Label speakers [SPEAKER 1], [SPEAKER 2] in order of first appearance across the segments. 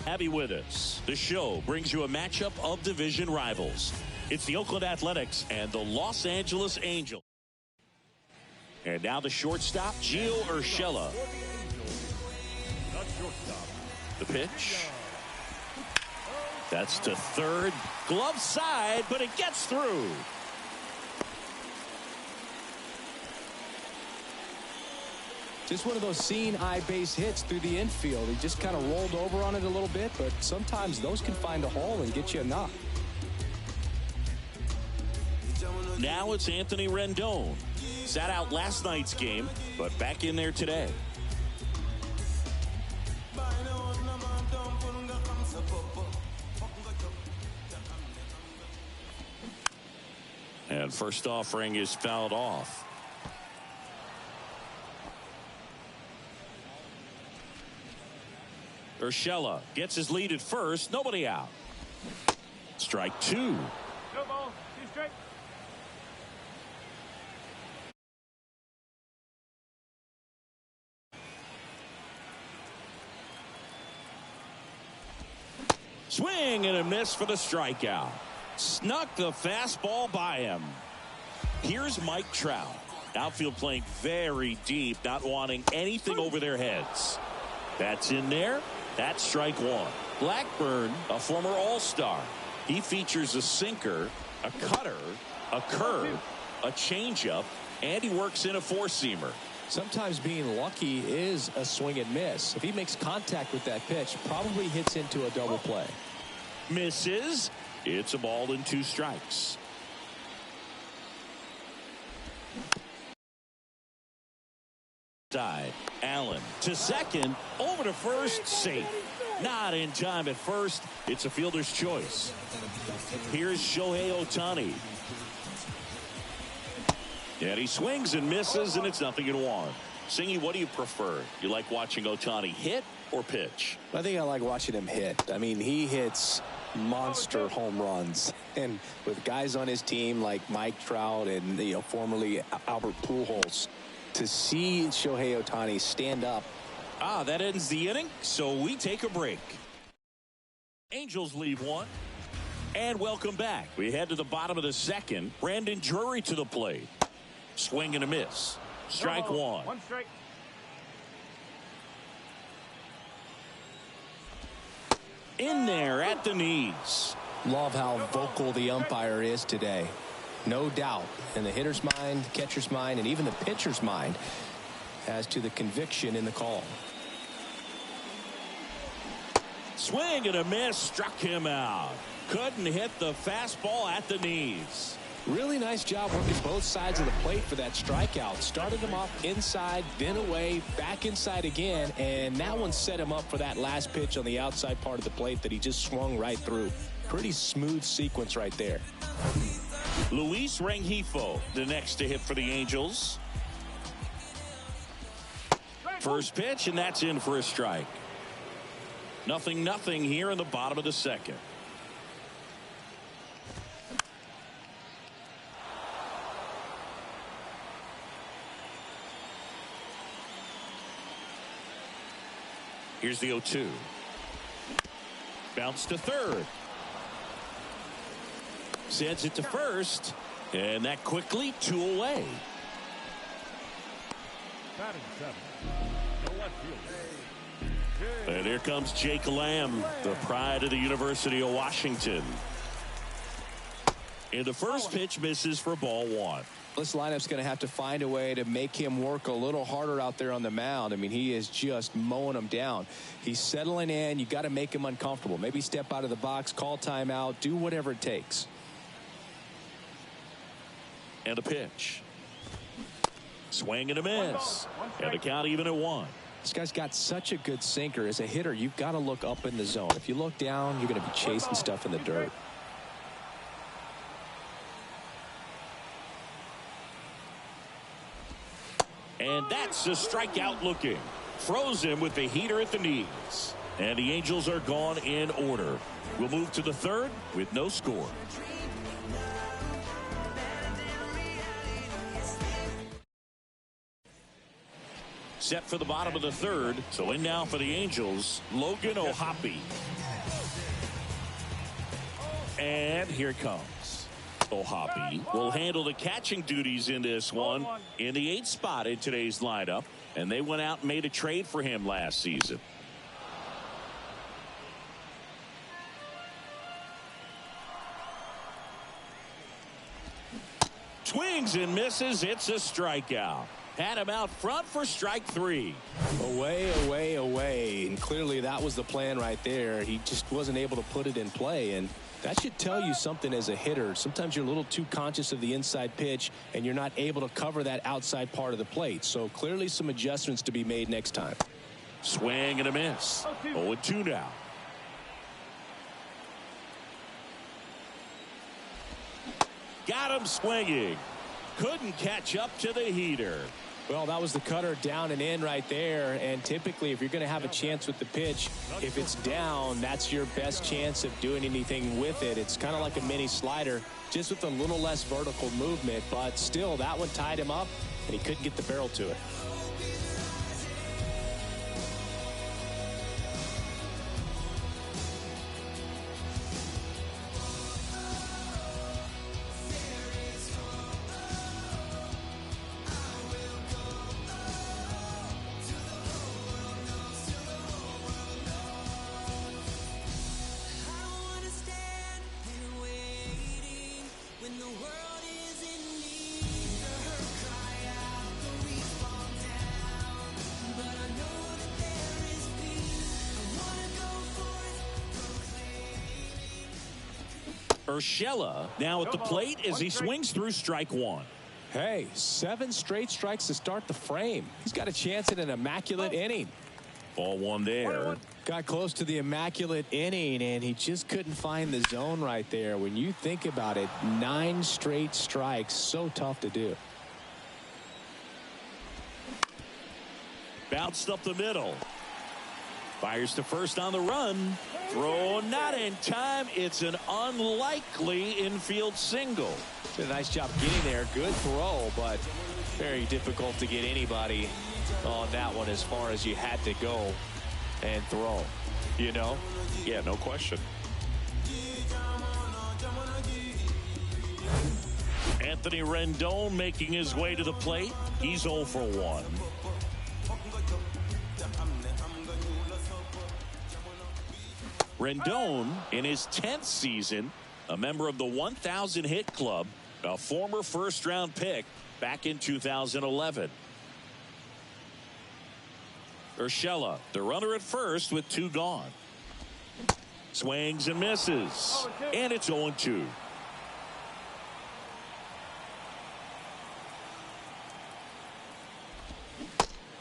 [SPEAKER 1] Happy with us. The show brings you a matchup of division rivals. It's the Oakland Athletics and the Los Angeles Angels. And now the shortstop, Gio Urshela. The pitch. That's to third. Glove side, but it gets through.
[SPEAKER 2] Just one of those seeing eye base hits through the infield. He just kind of rolled over on it a little bit, but sometimes those can find a hole and get you a knock.
[SPEAKER 1] Now it's Anthony Rendon. Sat out last night's game, but back in there today. And first offering is fouled off. Urshela gets his lead at first. Nobody out. Strike two.
[SPEAKER 3] No ball. 2 strike.
[SPEAKER 1] Swing and a miss for the strikeout. Snuck the fastball by him. Here's Mike Trout. Outfield playing very deep, not wanting anything over their heads. That's in there. That's strike one. Blackburn, a former All-Star. He features a sinker, a cutter, a curve, a changeup, and he works in a four-seamer.
[SPEAKER 2] Sometimes being lucky is a swing and miss. If he makes contact with that pitch, probably hits into a double play.
[SPEAKER 1] Misses. It's a ball and 2 strikes. Side. Allen to second. Over to first. Safe. Not in time at first. It's a fielder's choice. Here's Shohei Ohtani. And he swings and misses, and it's 0-1. Singy, what do you prefer? You like watching Ohtani hit or pitch?
[SPEAKER 2] I think I like watching him hit. I mean, he hits monster home runs, and with guys on his team like Mike Trout and formerly Albert Pujols, to see Shohei Ohtani stand up.
[SPEAKER 1] That ends the inning, so we take a break. Angels leave one. And welcome back. We head to the bottom of the second. Brandon Drury to the plate. Swing and a miss. Strike one.
[SPEAKER 3] 1 strike.
[SPEAKER 1] In there at the knees.
[SPEAKER 2] Love how vocal the umpire is today. No doubt in the hitter's mind, catcher's mind, and even the pitcher's mind as to the conviction in the call.
[SPEAKER 1] Swing and a miss. Struck him out. Couldn't hit the fastball at the knees.
[SPEAKER 2] Really nice job working both sides of the plate for that strikeout. Started him off inside, then away, back inside again, and that one set him up for that last pitch on the outside part of the plate that he just swung right through. Pretty smooth sequence right there.
[SPEAKER 1] Luis Rengifo, the next to hit for the Angels. First pitch, and that's in for a strike. 0-0 here in the bottom of the second. Here's the 0-2. Bounce to third. Sends it to first. And that quickly 2 away.
[SPEAKER 3] Batting 7. No left field.
[SPEAKER 1] And here comes Jake Lamb, the pride of the University of Washington. And the first pitch misses for ball 1.
[SPEAKER 2] This lineup's going to have to find a way to make him work a little harder out there on the mound. I mean, he is just mowing them down. He's settling in. You got to make him uncomfortable. Maybe step out of the box, call timeout, do whatever it takes.
[SPEAKER 1] And a pitch. Swing and a miss. And the count even at 1.
[SPEAKER 2] This guy's got such a good sinker. As a hitter, you've got to look up in the zone. If you look down, you're going to be chasing stuff in the dirt.
[SPEAKER 1] And that's a strikeout looking. Froze him with the heater at the knees. And the Angels are gone in order. We'll move to the third with no score. set for the bottom of the third. So in now for the Angels, Logan O'Hoppe. And here it comes. O'Hoppe will handle the catching duties in this one in the 8th spot in today's lineup. And they went out and made a trade for him last season. Swings and misses. It's a strikeout. Had him out front for strike 3.
[SPEAKER 2] Away, away, away. And clearly that was the plan right there. He just wasn't able to put it in play. And that should tell you something as a hitter. Sometimes you're a little too conscious of the inside pitch and you're not able to cover that outside part of the plate. So clearly some adjustments to be made next time.
[SPEAKER 1] Swing and a miss. 0-2 now. Got him swinging. Couldn't catch up to the heater.
[SPEAKER 2] Well, that was the cutter down and in right there. And typically, if you're going to have a chance with the pitch, if it's down, that's your best chance of doing anything with it. It's kind of like a mini slider, just with a little less vertical movement. But still, that one tied him up, and he couldn't get the barrel to it.
[SPEAKER 1] Urshela now at the plate as he swings through strike 1.
[SPEAKER 2] Hey, 7 straight strikes to start the frame. He's got a chance at an immaculate inning.
[SPEAKER 1] Ball 1 there.
[SPEAKER 2] Got close to the immaculate inning, and he just couldn't find the zone right there. When you think about it, 9 straight strikes, so tough to do.
[SPEAKER 1] Bounced up the middle. Fires to first on the run. Throw not in time. It's an unlikely infield single.
[SPEAKER 2] Did a nice job getting there. Good throw, but very difficult to get anybody on that one as far as you had to go and throw. You know?
[SPEAKER 1] Yeah, no question. Anthony Rendon making his way to the plate. He's 0 for 1. Rendon, in his 10th season, a member of the 1,000 hit club, a former first-round pick back in 2011. Urshela, the runner at first with 2 gone. Swings and misses. And it's 0-2.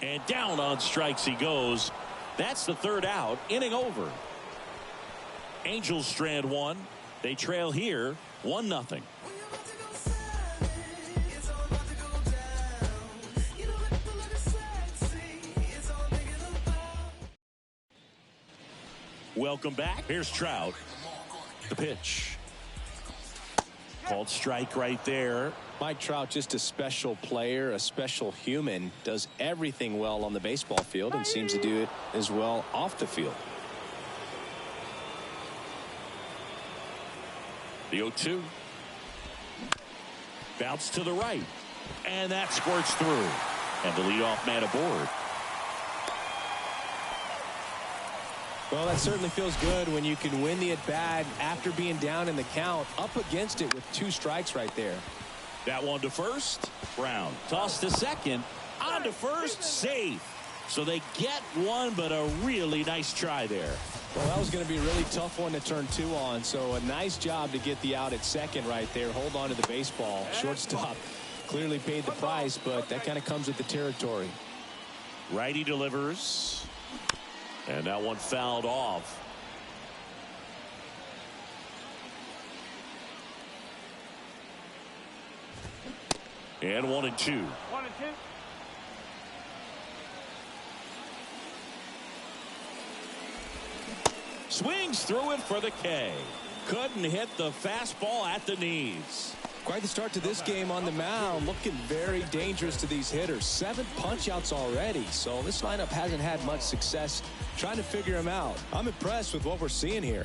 [SPEAKER 1] And down on strikes he goes. That's the 3rd out. Inning over. Angels strand 1. They trail here 1-0. Welcome back. Here's Trout. The pitch. Called strike right there.
[SPEAKER 2] Mike Trout, just a special player, a special human, does everything well on the baseball field and seems to do it as well off the field.
[SPEAKER 1] The 0-2. Bounce to the right. And that squirts through. And the leadoff man aboard.
[SPEAKER 2] Well, that certainly feels good when you can win the at-bat after being down in the count, up against it with 2 strikes right there.
[SPEAKER 1] That one to first. Brown tossed to second. On to first. Safe. So they get one, but a really nice try there.
[SPEAKER 2] Well, that was going to be a really tough one to turn 2 on. So a nice job to get the out at second right there. Hold on to the baseball. Shortstop clearly paid the price, but that kind of comes with the territory.
[SPEAKER 1] Righty delivers. And that one fouled off. And 1-2.
[SPEAKER 3] 1-2.
[SPEAKER 1] Swings through it for the K. Couldn't hit the fastball at the knees.
[SPEAKER 2] Quite the start to this game on the mound. Looking very dangerous to these hitters. 7 punch-outs already. So this lineup hasn't had much success trying to figure him out. I'm impressed with what we're seeing here.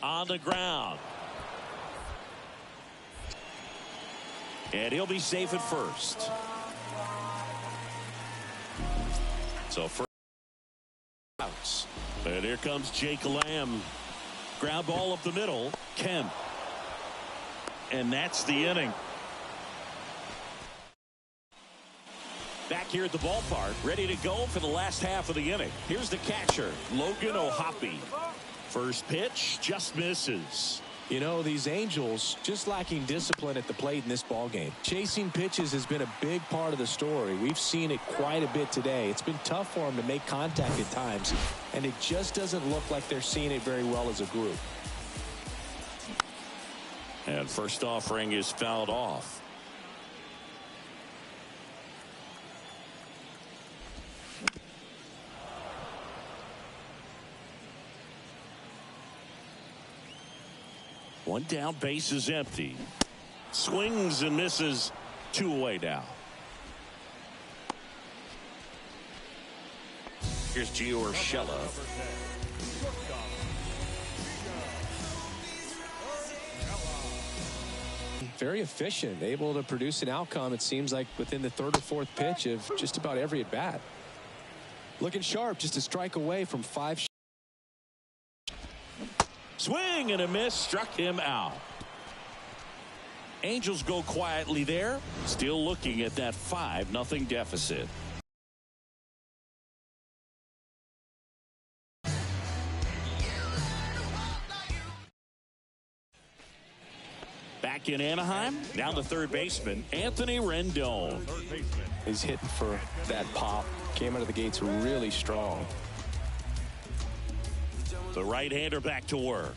[SPEAKER 1] On the ground. And he'll be safe at first. So first outs. And here comes Jake Lamb. Ground ball up the middle. Kemp. And that's the inning. Back here at the ballpark, ready to go for the last half of the inning. Here's the catcher, Logan O'Hoppe. First pitch just misses.
[SPEAKER 2] You know, these Angels just lacking discipline at the plate in this ball game. Chasing pitches has been a big part of the story. We've seen it quite a bit today. It's been tough for them to make contact at times, and it just doesn't look like they're seeing it very well as a group.
[SPEAKER 1] And first offering is fouled off. One down, base is empty. Swings and misses. 2 away now. Here's Gio Urshela.
[SPEAKER 2] Very efficient, able to produce an outcome, it seems like, within the 3rd or 4th pitch of just about every at bat. Looking sharp, just a strike away from 5.
[SPEAKER 1] Swing and a miss, struck him out. Angels go quietly there, still looking at that 5-0 deficit. Back in Anaheim, down the third baseman, Anthony Rendon.
[SPEAKER 2] He's hitting for that pop. Came out of the gates really strong.
[SPEAKER 1] The right-hander back to work.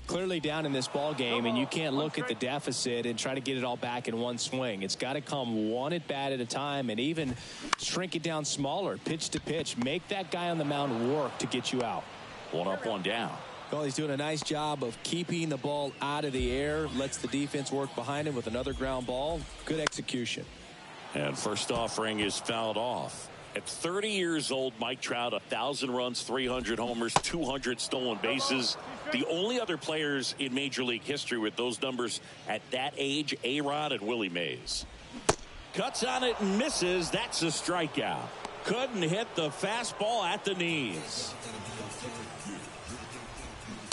[SPEAKER 2] Clearly down in this ball game, and you can't look at the deficit and try to get it all back in one swing. It's got to come one at bat at a time, and even shrink it down smaller, pitch to pitch. Make that guy on the mound work to get you out.
[SPEAKER 1] 1 up, 1 down.
[SPEAKER 2] Well, he's doing a nice job of keeping the ball out of the air. Lets the defense work behind him with another ground ball. Good execution.
[SPEAKER 1] And first offering is fouled off. At 30 years old, Mike Trout, 1,000 runs, 300 homers, 200 stolen bases. The only other players in Major League history with those numbers at that age, A-Rod and Willie Mays. Cuts on it and misses. That's a strikeout. Couldn't hit the fastball at the knees.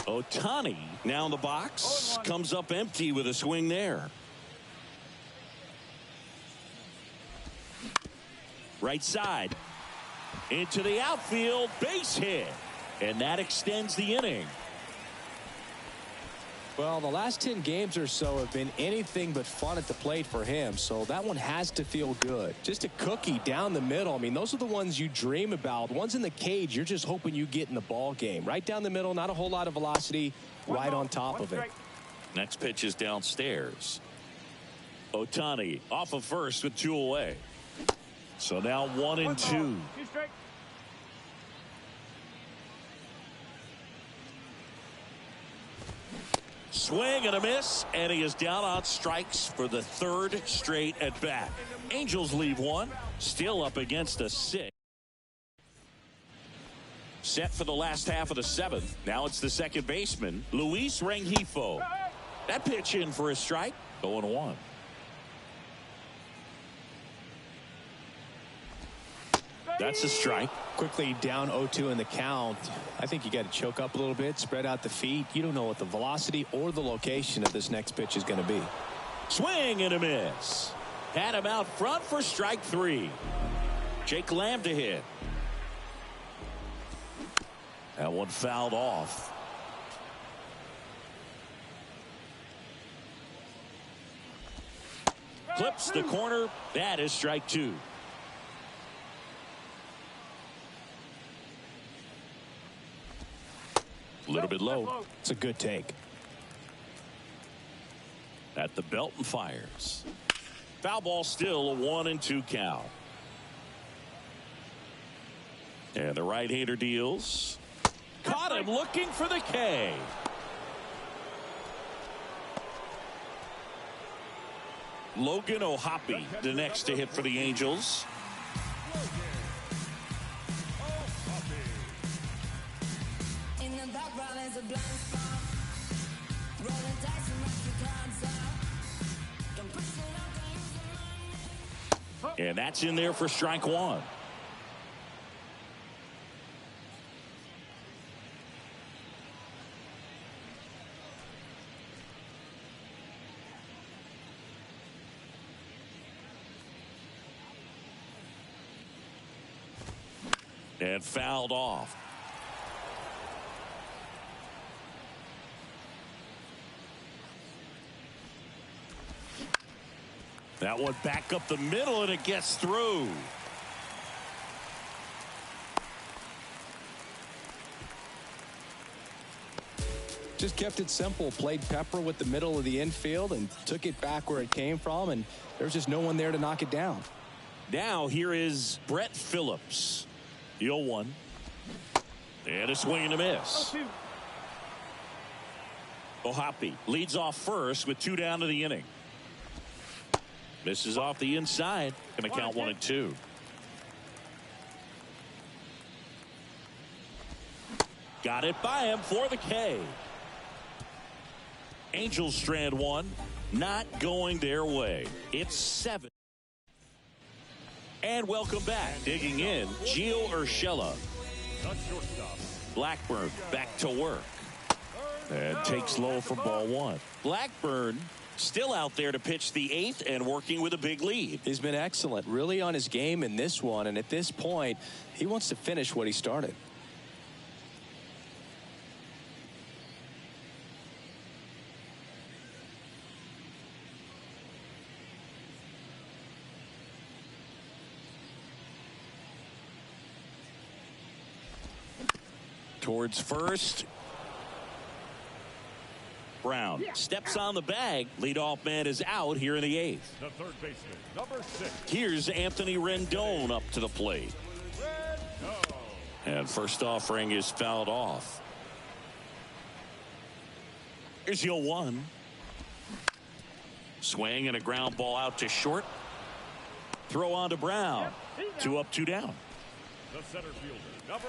[SPEAKER 1] Ohtani now in the box. Comes up empty with a swing there. Right side. Into the outfield. Base hit. And that extends the inning.
[SPEAKER 2] Well, the last 10 games or so have been anything but fun at the plate for him. So that one has to feel good. Just a cookie down the middle. I mean, those are the ones you dream about. Ones in the cage, you're just hoping you get in the ball game. Right down the middle, not a whole lot of velocity. Right on top of it.
[SPEAKER 1] Next pitch is downstairs. Ohtani off of first with 2 away. So now 1 and 2. Swing and a miss, and he is down on strikes for the 3rd straight at bat. Angels leave 1, still up against a 6. Set for the last half of the 7th. Now it's the second baseman, Luis Rengifo. That pitch in for a strike. 0-1. That's a strike.
[SPEAKER 2] Quickly down 0-2 in the count. I think you got to choke up a little bit, spread out the feet. You don't know what the velocity or the location of this next pitch is going to be.
[SPEAKER 1] Swing and a miss. Had him out front for strike 3. Jake Lamb to hit. That one fouled off. Clips the corner. That is strike 2. A little bit low.
[SPEAKER 2] It's a good take.
[SPEAKER 1] At the belt and fires. Foul ball, still a 1-2 count. And the right-hander deals. Caught him looking for the K. Logan O'Hoppe, the next to hit for the Angels. And that's in there for strike one. And fouled off. That one back up the middle, and it gets through.
[SPEAKER 2] Just kept it simple. Played pepper with the middle of the infield and took it back where it came from, and there's just no one there to knock it down.
[SPEAKER 1] Now here is Brett Phillips. The 0-1. And a swing and a miss. O'Hoppe leads off first with 2 down to the inning. Misses off the inside. Going to count 1-2. Got it by him for the K. Angels strand one. Not going their way. It's 7. And welcome back. Digging in, Gio Urshela. Blackburn back to work. And takes low for ball 1. Blackburn still out there to pitch the 8th and working with a big lead.
[SPEAKER 2] He's been excellent, really on his game in this one, and at this point, he wants to finish what he started.
[SPEAKER 1] Towards first. Brown steps on the bag. Leadoff man is out here in the 8th.
[SPEAKER 3] The third baseman, number 6.
[SPEAKER 1] Here's Anthony Rendon up to the plate. And first offering is fouled off. Here's the 0-1. Swing and a ground ball out to short. Throw on to Brown. 2 up, 2 down.
[SPEAKER 3] The center fielder, number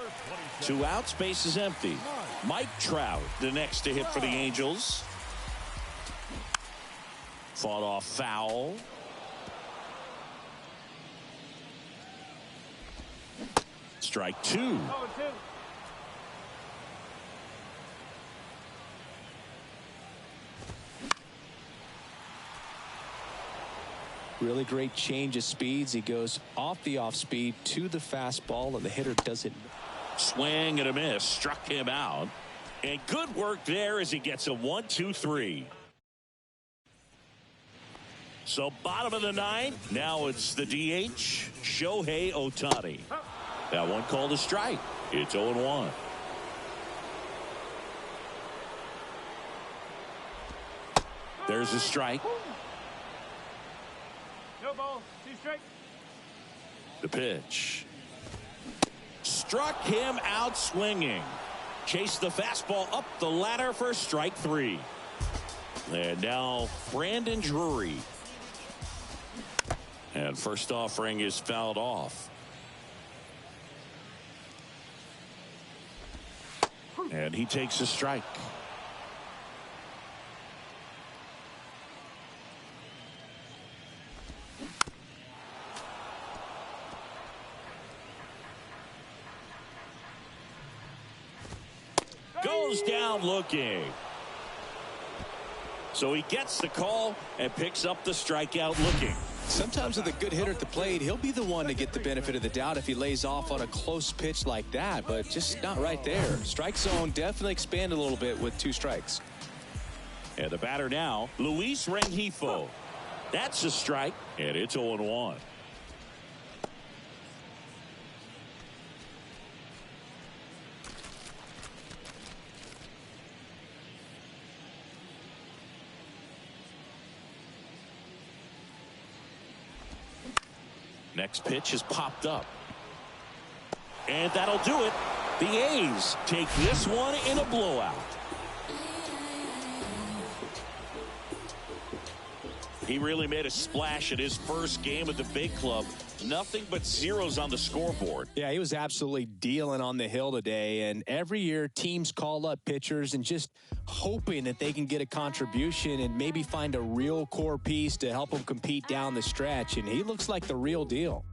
[SPEAKER 3] 26.
[SPEAKER 1] 2 outs, base is empty. Mike Trout, the next to hit for the Angels. Fought off foul. Strike 2.
[SPEAKER 2] Really great change of speeds. He goes off the off speed to the fastball, and the hitter doesn't.
[SPEAKER 1] Swing and a miss. Struck him out. And good work there as he gets a 1-2-3. So bottom of the 9th. Now it's the DH, Shohei Ohtani. That one called a strike. It's 0-1. There's a strike.
[SPEAKER 3] No ball, 2 strikes.
[SPEAKER 1] The pitch. Struck him out swinging. Chased the fastball up the ladder for strike 3. And now Brandon Drury. And first offering is fouled off. And he takes a strike. Goes down looking. So he gets the call and picks up the strikeout looking.
[SPEAKER 2] Sometimes with a good hitter at the plate, he'll be the one to get the benefit of the doubt if he lays off on a close pitch like that, but just not right there. Strike zone definitely expanded a little bit with 2 strikes.
[SPEAKER 1] And the batter now, Luis Rengifo. That's a strike, and it's 0-1. Next pitch is popped up. And that'll do it. The A's take this one in a blowout. He really made a splash at his first game at the big club. Nothing but zeros on the scoreboard.
[SPEAKER 2] Yeah, he was absolutely dealing on the hill today. And every year, teams call up pitchers and just hoping that they can get a contribution and maybe find a real core piece to help them compete down the stretch. And he looks like the real deal.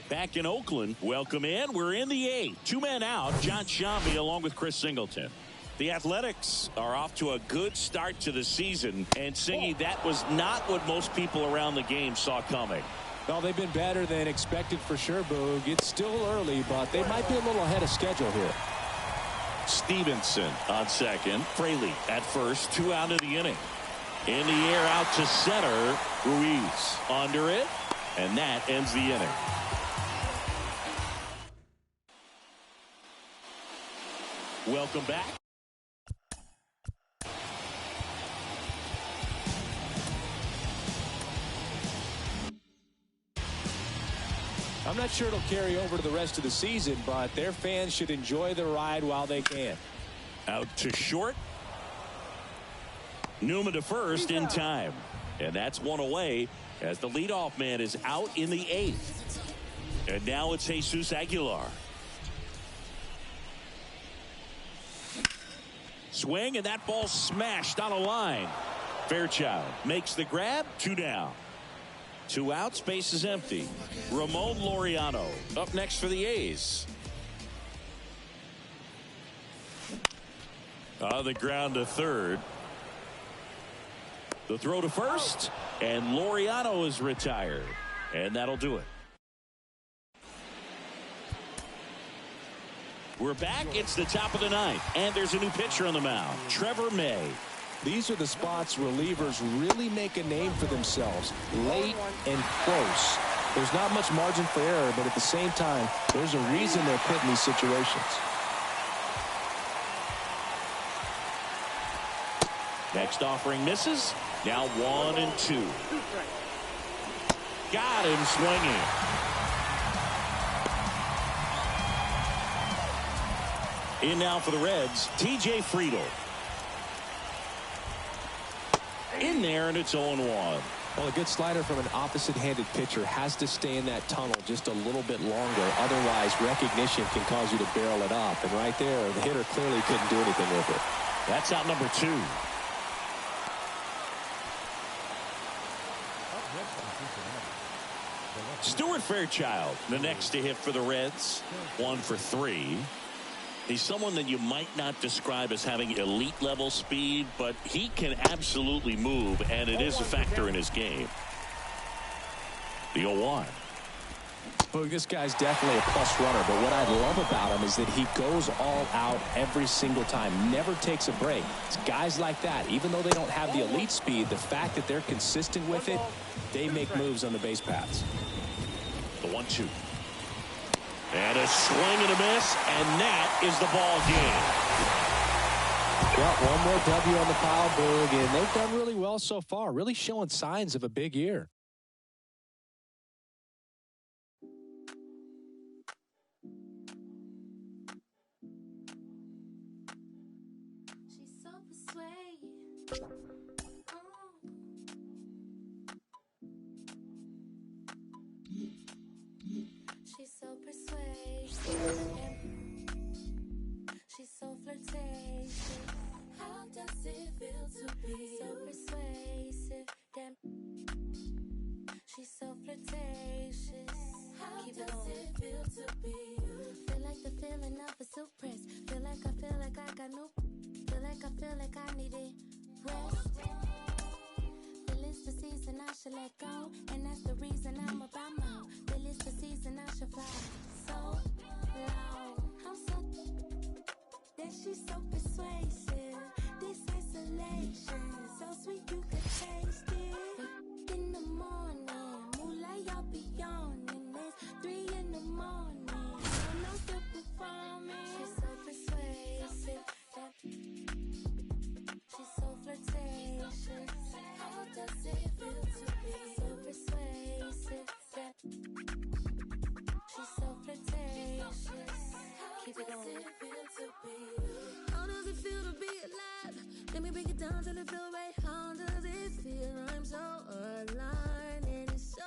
[SPEAKER 1] Back in Oakland, welcome in. We're in the eighth. 2 men out. John Sciambi along with Chris Singleton. The Athletics are off to a good start to the season, and Singy, that was not what most people around the game saw coming.
[SPEAKER 2] Well, they've been better than expected for sure, Boog. It's still early, but they might be a little ahead of schedule here.
[SPEAKER 1] Stevenson on second. Fraley at first. 2 out of the inning. In the air out to center. Ruiz under it, and that ends the inning. Welcome back.
[SPEAKER 2] I'm not sure it'll carry over to the rest of the season, but their fans should enjoy the ride while they can.
[SPEAKER 1] Out to short. Newman to first in time. And that's one away as the leadoff man is out in the eighth. And now it's Jesus Aguilar. Swing, and that ball smashed on a line. Fairchild makes the grab. 2 down. 2 outs. Base is empty. Ramon Laureano up next for the A's. On the ground to third. The throw to first, and Laureano is retired. And that'll do it. We're back. It's the top of the ninth, and there's a new pitcher on the mound, Trevor May.
[SPEAKER 2] These are the spots relievers really make a name for themselves, late and close. There's not much margin for error, but at the same time, there's a reason they're put in these situations.
[SPEAKER 1] Next offering misses. Now 1-2. Got him swinging. In now for the Reds, TJ Friedl. In there, and it's 0-1.
[SPEAKER 2] Well, a good slider from an opposite-handed pitcher has to stay in that tunnel just a little bit longer. Otherwise, recognition can cause you to barrel it up. And right there, the hitter clearly couldn't do anything with it.
[SPEAKER 1] That's out number 2. Stuart Fairchild, the next to hit for the Reds. 1 for 3. He's someone that you might not describe as having elite level speed, but he can absolutely move, and it is a factor in his game. The 0-1.
[SPEAKER 2] Well, this guy's definitely a plus runner, but what I love about him is that he goes all out every single time, never takes a break. It's guys like that, even though they don't have the elite speed, the fact that they're consistent with it, they make moves on the base paths.
[SPEAKER 1] The 1-2. And a swing and a miss, and that is the ball game.
[SPEAKER 2] Well, one more W on the pile, Boog, and they've done really well so far, really showing signs of a big year.
[SPEAKER 4] She's so persuasive. so persuasive. She's so flirtatious. How does it feel to be so persuasive? Damn. She's so flirtatious. How Keep does it feel to be? Feel like the feeling of a silk press. Feel like I got no. Feel like I needed rest. Feel it's the season I should let go, and that's the reason I'm about more. Feel it's the season I should fly so low. I'm so. Then she's so persuasive. This isolation, so sweet you could taste it. In the morning, moonlight y'all be yawning. It's 3 in the morning. I'm still performing. She's so persuasive. She's so flirtatious. How does it feel to be so persuasive? She's so flirtatious. Keep it going. How does it feel to be alive? Let me break it down till it feel right. How does it feel? I'm so aligned and it's so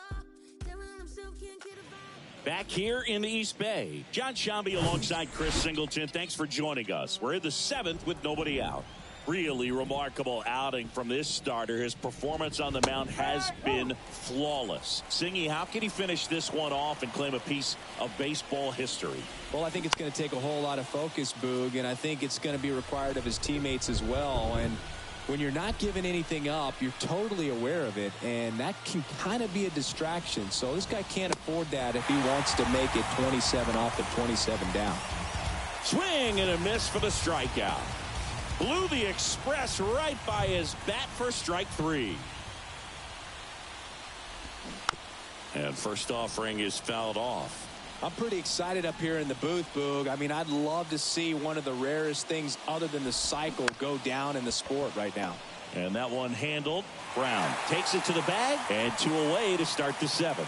[SPEAKER 4] different. I'm still can't get about.
[SPEAKER 1] Back here in the East Bay, John Shambi alongside Chris Singleton. Thanks for joining us. We're in the 7th with nobody out. Really remarkable outing from this starter. His performance on the mound has been flawless. Singy, how can he finish this one off and claim a piece of baseball history?
[SPEAKER 2] Well, I think it's going to take a whole lot of focus, Boog, and I think it's going to be required of his teammates as well. And when you're not giving anything up, you're totally aware of it, and that can kind of be a distraction. So this guy can't afford that if he wants to make it 27 up and 27 down.
[SPEAKER 1] Swing and a miss for the strikeout. Blew the express right by his bat for strike 3. And first offering is fouled off.
[SPEAKER 2] I'm pretty excited up here in the booth, Boog. I mean, I'd love to see one of the rarest things other than the cycle go down in the sport right now.
[SPEAKER 1] And that one handled. Brown takes it to the bag and 2 away to start the 7th.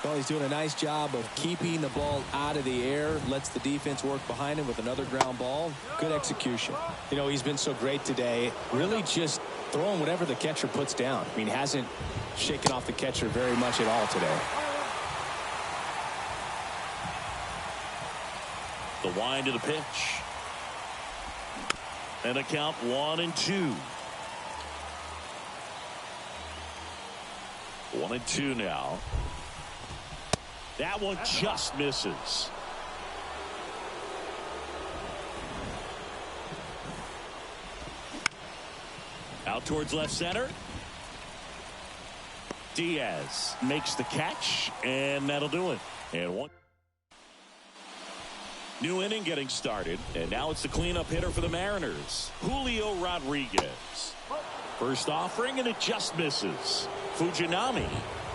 [SPEAKER 2] Well, he's doing a nice job of keeping the ball out of the air, lets the defense work behind him with another ground ball. Good execution. You know, he's been so great today, really just throwing whatever the catcher puts down. I mean, hasn't shaken off the catcher very much at all today.
[SPEAKER 1] The wind of the pitch. And a count 1-2. 1-2 now. That one just misses. Out towards left center. Diaz makes the catch, and that'll do it. And one. New inning getting started, and now it's the cleanup hitter for the Mariners, Julio Rodriguez. First offering, and it just misses. Fujinami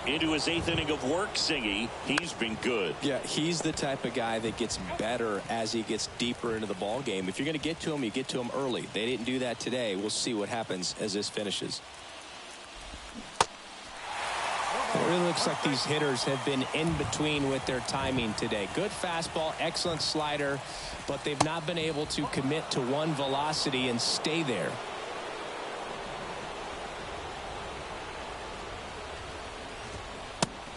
[SPEAKER 1] into his 8th inning of work. Singy, he's been good.
[SPEAKER 2] Yeah, he's the type of guy that gets better as he gets deeper into the ball game. If you're going to get to him, you get to him early. They didn't do that today. We'll see what happens as this finishes. It really looks like these hitters have been in between with their timing today. Good fastball, excellent slider, but they've not been able to commit to one velocity and stay there.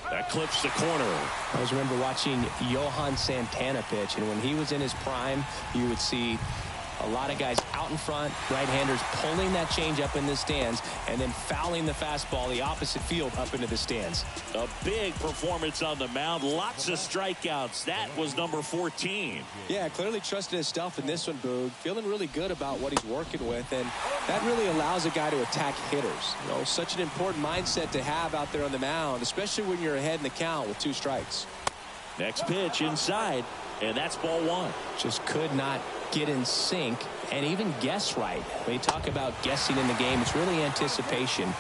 [SPEAKER 1] That clips the corner.
[SPEAKER 2] I always remember watching Johan Santana pitch, and when he was in his prime, you would see a lot of guys out in front, right-handers pulling that change up in the stands and then fouling the fastball the opposite field up into the stands.
[SPEAKER 1] A big performance on the mound. Lots of strikeouts. That was number 14.
[SPEAKER 2] Yeah, clearly trusting his stuff in this one, Boog. Feeling really good about what he's working with, and that really allows a guy to attack hitters. You know, such an important mindset to have out there on the mound, especially when you're ahead in the count with 2 strikes.
[SPEAKER 1] Next pitch inside, and that's ball 1.
[SPEAKER 2] Just could not get in sync and even guess right. When you talk about guessing in the game, it's really anticipation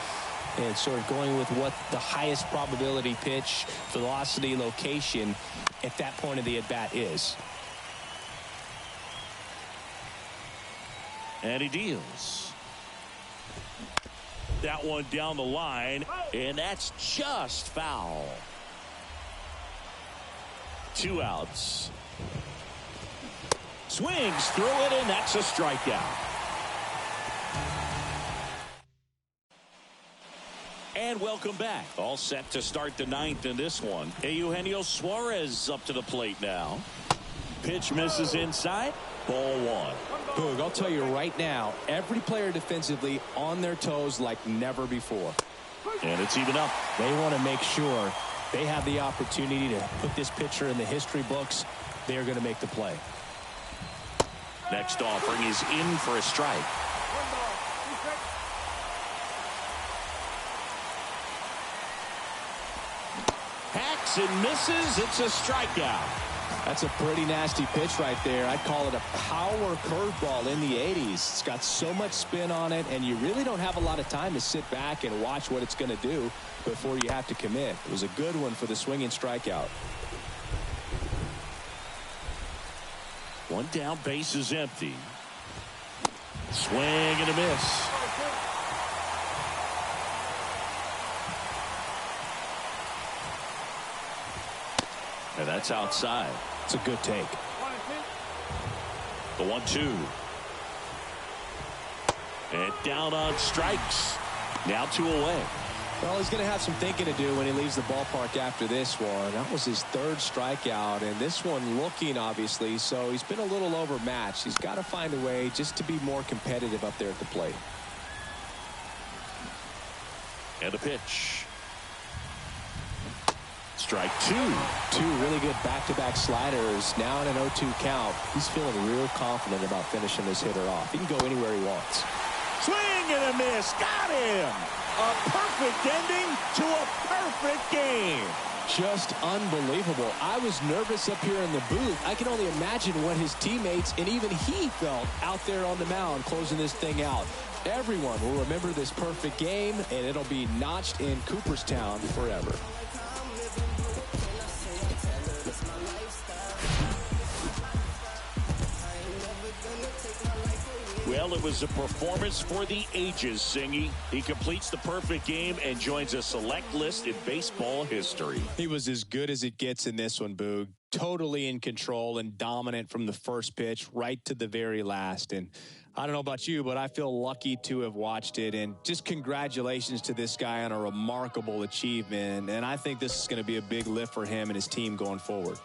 [SPEAKER 2] and sort of going with what the highest probability pitch, velocity, location at that point of the at-bat is.
[SPEAKER 1] And he deals. That one down the line, and that's just foul. 2 outs. Swings through it, and that's a strikeout. And welcome back. All set to start the ninth in this one. Eugenio Suarez up to the plate now. Pitch misses inside. Ball one.
[SPEAKER 2] Boog, I'll tell you right now, every player defensively on their toes like never before.
[SPEAKER 1] And it's even up.
[SPEAKER 2] They want to make sure they have the opportunity to put this pitcher in the history books. They're going to make the play.
[SPEAKER 1] Next offering is in for a strike. Hacks and misses. It's a strikeout.
[SPEAKER 2] That's a pretty nasty pitch right there. I'd call it a power curveball in the 80s. It's got so much spin on it, and you really don't have a lot of time to sit back and watch what it's going to do before you have to commit. It was a good one for the swinging strikeout.
[SPEAKER 1] One down, base is empty. Swing and a miss. And that's outside.
[SPEAKER 2] It's a good take.
[SPEAKER 1] The 1-2. And down on strikes. Now 2 away.
[SPEAKER 2] Well, he's going to have some thinking to do when he leaves the ballpark after this one. That was his 3rd strikeout, and this one looking, obviously, so he's been a little overmatched. He's got to find a way just to be more competitive up there at the plate.
[SPEAKER 1] And a pitch. Strike 2.
[SPEAKER 2] 2 really good back-to-back sliders. Now in an 0-2 count. He's feeling real confident about finishing this hitter off. He can go anywhere he wants.
[SPEAKER 1] Swing and a miss. Got him. A perfect ending to a perfect game.
[SPEAKER 2] Just unbelievable. I was nervous up here in the booth. I can only imagine what his teammates and even he felt out there on the mound closing this thing out. Everyone will remember this perfect game, and it'll be notched in Cooperstown forever.
[SPEAKER 1] Well, it was a performance for the ages, Singy. He completes the perfect game and joins a select list in baseball history.
[SPEAKER 2] He was as good as it gets in this one, Boog. Totally in control and dominant from the first pitch right to the very last. And I don't know about you, but I feel lucky to have watched it. And just congratulations to this guy on a remarkable achievement. And I think this is going to be a big lift for him and his team going forward.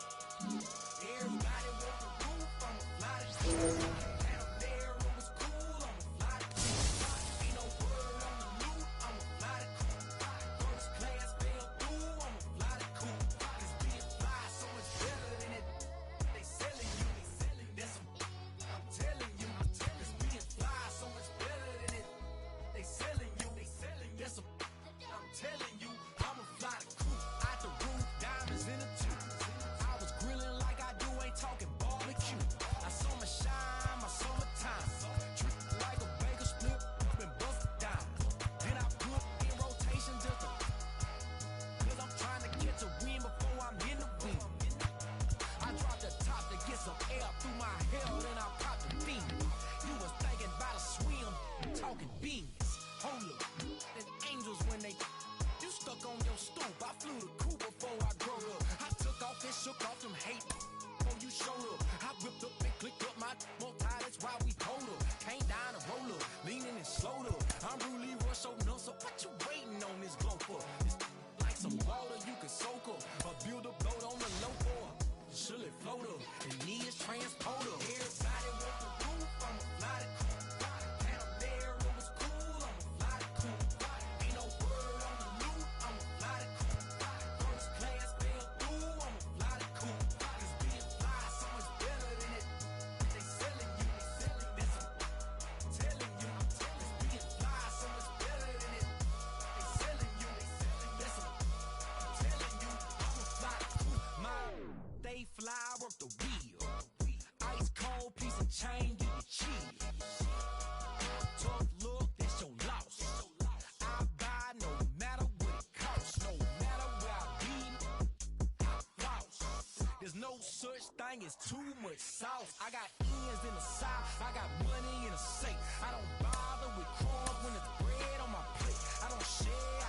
[SPEAKER 5] Such thing as too much sauce. I got ends in the south. I got money in a safe. I don't bother with crumbs when it's bread on my plate. I don't share.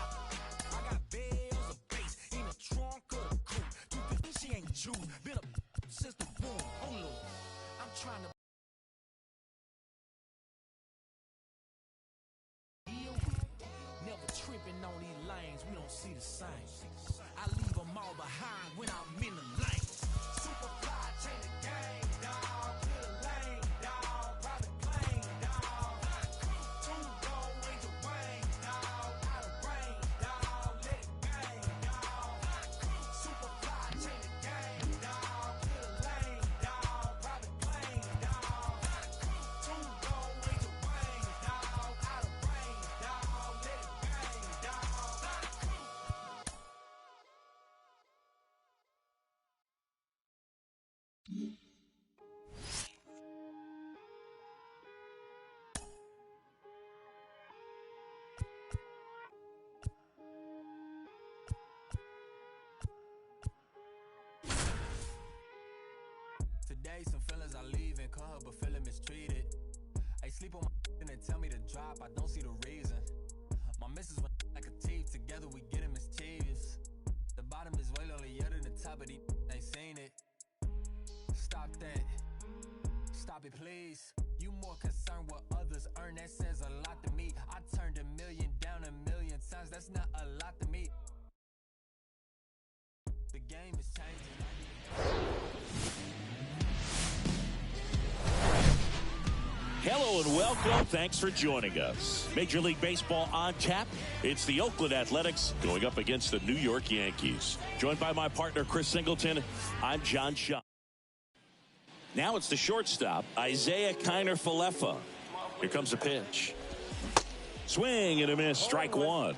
[SPEAKER 5] I got bells of bass in the trunk of the coupe. She ain't choose. Been a since the boom. Oh Lord, I'm trying to deal with. Never tripping on these lines. days, some feelings I leave and call her, but feeling mistreated. I sleep on my and they tell me to drop, I don't see the reason. My missus went like a teeth, together we getting mischievous. The bottom is way lonelier than the top of these ain't seen it. Stop that. Stop it, please. You more concerned what others earn, that says a lot to me. I turned $1 million down 1,000,000 times, that's not a lot to me. The game is changing.
[SPEAKER 1] Hello and welcome. Thanks for joining us. Major League Baseball on tap. It's the Oakland Athletics going up against the New York Yankees. Joined by my partner, Chris Singleton, I'm John Shaw. Now it's the shortstop, Isiah Kiner-Falefa. Here comes a pitch. Swing and a miss, strike one.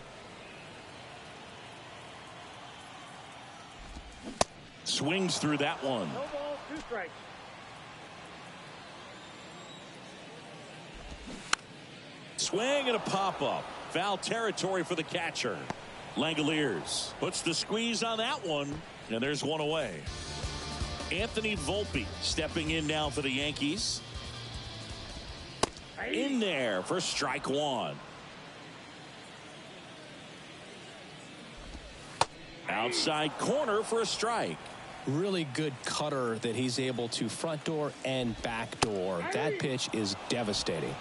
[SPEAKER 1] Swings through that one.
[SPEAKER 3] No ball, 2 strikes.
[SPEAKER 1] Swing and a pop-up. Foul territory for the catcher. Langoliers puts the squeeze on that one, and there's one away. Anthony Volpe stepping in now for the Yankees. In there for strike one. Outside corner for a strike.
[SPEAKER 2] Really good cutter that he's able to front door and back door. That pitch is devastating.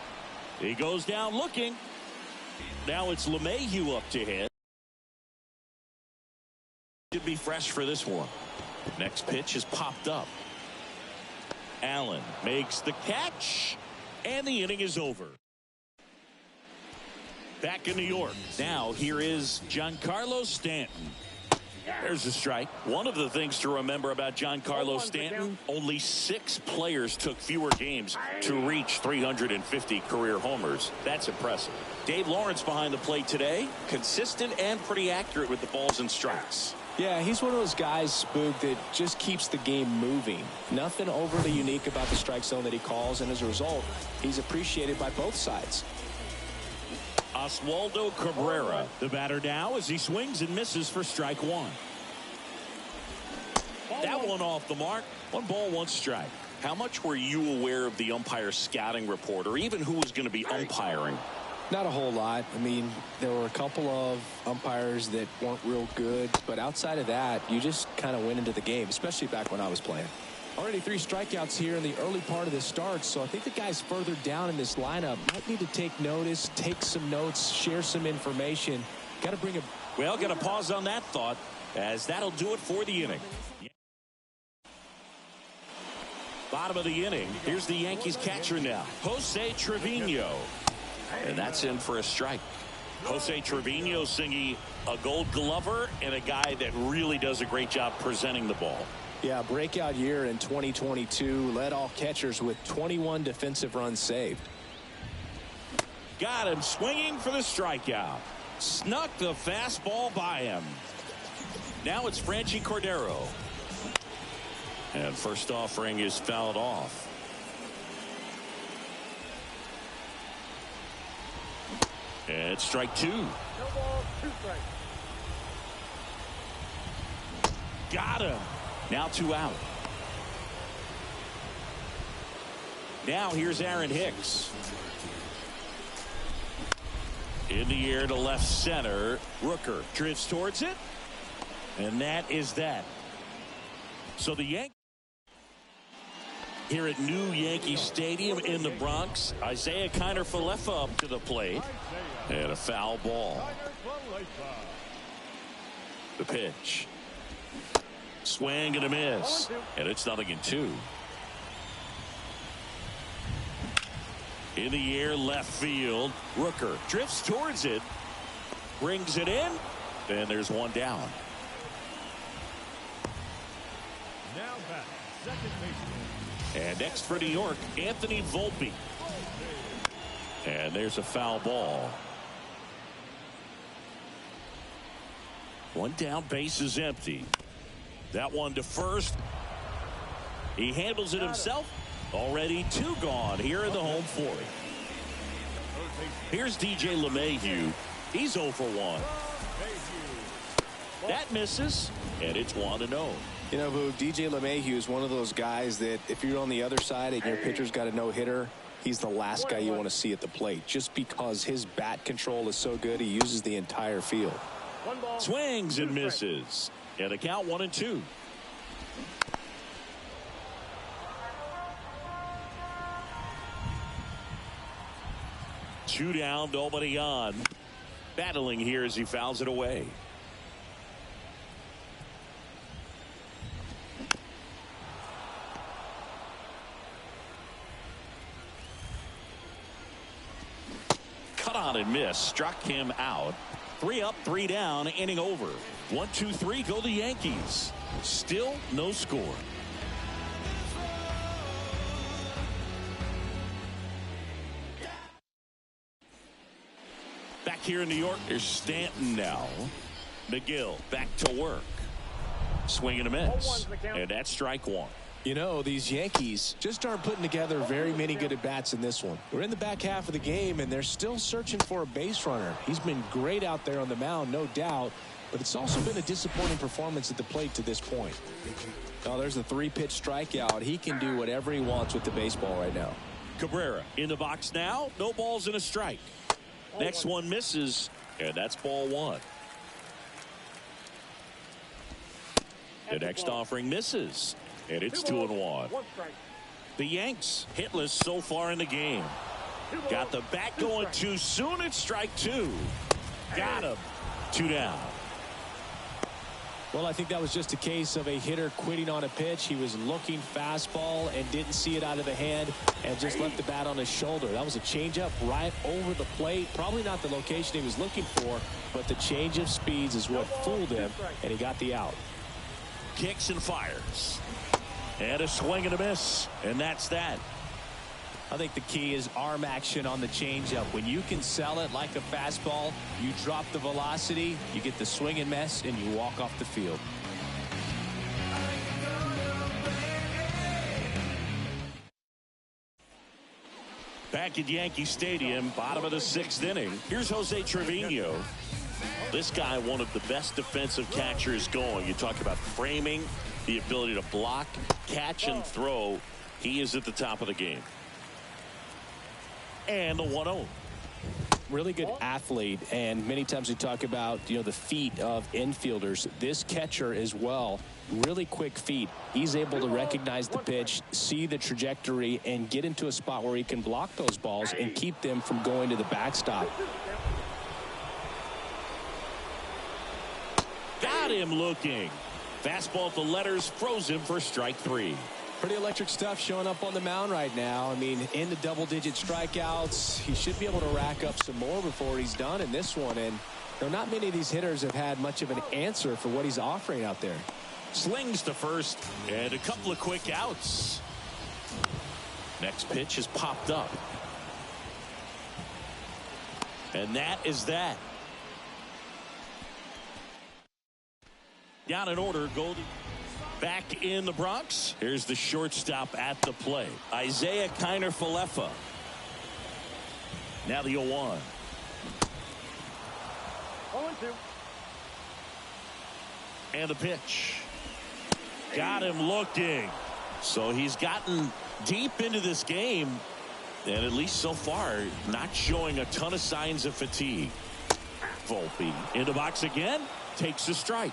[SPEAKER 1] He goes down looking. Now it's LeMahieu up to hit. Should be fresh for this one. Next pitch is popped up. Allen makes the catch, and the inning is over. Back in New York. Now here is Giancarlo Stanton. There's a strike. One of the things to remember about Giancarlo Stanton, only 6 players took fewer games to reach 350 career homers. That's impressive. Dave Lawrence behind the plate today. Consistent and pretty accurate with the balls and strikes.
[SPEAKER 2] Yeah, he's one of those guys, Spook, that just keeps the game moving. Nothing overly unique about the strike zone that he calls, and as a result, he's appreciated by both sides.
[SPEAKER 1] Oswaldo Cabrera, the batter now as he swings and misses for strike one. That one off the mark. 1 ball, 1 strike. How much were you aware of the umpire scouting report, or even who was going to be umpiring?
[SPEAKER 2] Not a whole lot. I mean, there were a couple of umpires that weren't real good, but outside of that, you just kind of went into the game, especially back when I was playing. Already 3 strikeouts here in the early part of the start, so I think the guys further down in this lineup might need to take notice, take some notes, share some information. Got to bring a...
[SPEAKER 1] Well, got to pause on that thought, as that'll do it for the inning. Bottom of the inning. Here's the Yankees catcher now, Jose Trevino. And that's in for a strike. Jose Trevino singing a Gold Glover and a guy that really does a great job presenting the ball.
[SPEAKER 2] Yeah, breakout year in 2022. Led all catchers with 21 defensive runs saved.
[SPEAKER 1] Got him swinging for the strikeout. Snuck the fastball by him. Now it's Franchy Cordero. And first offering is fouled off. And it's strike 2.
[SPEAKER 3] No ball, 2 strikes.
[SPEAKER 1] Got him. Now 2 out. Now here's Aaron Hicks. In the air to left center. Rooker drifts towards it. And that is that. So the Yankees here at New Yankee Stadium in the Bronx. Isiah Kiner-Falefa up to the plate. And a foul ball. The pitch. Swing and a miss. And it's 0-2. In the air left field. Rooker drifts towards it. Brings it in. And there's 1 down.
[SPEAKER 3] Now back, second baseman.
[SPEAKER 1] And next for New York, Anthony Volpe. And there's a foul ball. 1 down, base is empty. That one to first. He handles it himself. Already 2 gone here in the home 4th. Here's DJ LeMahieu. He's 0 for 1. That misses, and it's 1-0.
[SPEAKER 2] You know who? DJ LeMahieu is one of those guys that if you're on the other side and your pitcher's got a no-hitter, he's the last guy you want to see at the plate just because his bat control is so good. He uses the entire field.
[SPEAKER 3] One ball.
[SPEAKER 1] Swings and misses. And a count 1-2. Two down, nobody on. Battling here as he fouls it away. Cut on and miss. Struck him out. 3 up, 3 down, inning over. 1, 2, 3 go the Yankees. Still no score. Back here in New York, there's Stanton now. McGill back to work. Swing and a miss. And that's strike one.
[SPEAKER 2] You know, these Yankees just aren't putting together very many good at-bats in this one. We're in the back half of the game, and they're still searching for a base runner. He's been great out there on the mound, no doubt, but it's also been a disappointing performance at the plate to this point. Oh, there's a 3-pitch strikeout. He can do whatever he wants with the baseball right now.
[SPEAKER 1] Cabrera in the box now. No balls and a strike. Next one misses, and that's ball one. The next offering misses. And it's 2-1. The Yanks hitless so far in the game. Got the bat going too soon. It's strike two. Got him. 2 down.
[SPEAKER 2] Well, I think that was just a case of a hitter quitting on a pitch. He was looking fastball and didn't see it out of the hand and just left the bat on his shoulder. That was a changeup right over the plate. Probably not the location he was looking for, but the change of speeds is what fooled him, and he got the out.
[SPEAKER 1] Kicks and fires. And a swing and a miss. And that's that.
[SPEAKER 6] I think the key is arm action on the changeup. When you can sell it like a fastball, you drop the velocity, you get the swing and miss, and you walk off the field.
[SPEAKER 1] Back at Yankee Stadium, bottom of the 6th inning. Here's Jose Trevino. This guy, one of the best defensive catchers going. You talk about framing, the ability to block, catch, and throw. He is at the top of the game. And the 1-0.
[SPEAKER 2] Really good athlete, and many times we talk about, you know, the feet of infielders. This catcher as well, really quick feet. He's able to recognize the pitch, see the trajectory, and get into a spot where he can block those balls and keep them from going to the backstop.
[SPEAKER 1] Got him looking. Fastball at the letters, froze him for strike 3.
[SPEAKER 2] Pretty electric stuff showing up on the mound right now. I mean, in the double-digit strikeouts, he should be able to rack up some more before he's done in this one. And you know, not many of these hitters have had much of an answer for what he's offering out there.
[SPEAKER 1] Slings to first, and a couple of quick outs. Next pitch has popped up. And that is that. Down in order, Goldie. Back in the Bronx. Here's the shortstop at the plate. Isaiah Kiner-Falefa. Now the 0-1.
[SPEAKER 3] 0-2.
[SPEAKER 1] And the pitch. Got him looking. So he's gotten deep into this game. And at least so far, not showing a ton of signs of fatigue. Volpe in the box again. Takes a strike.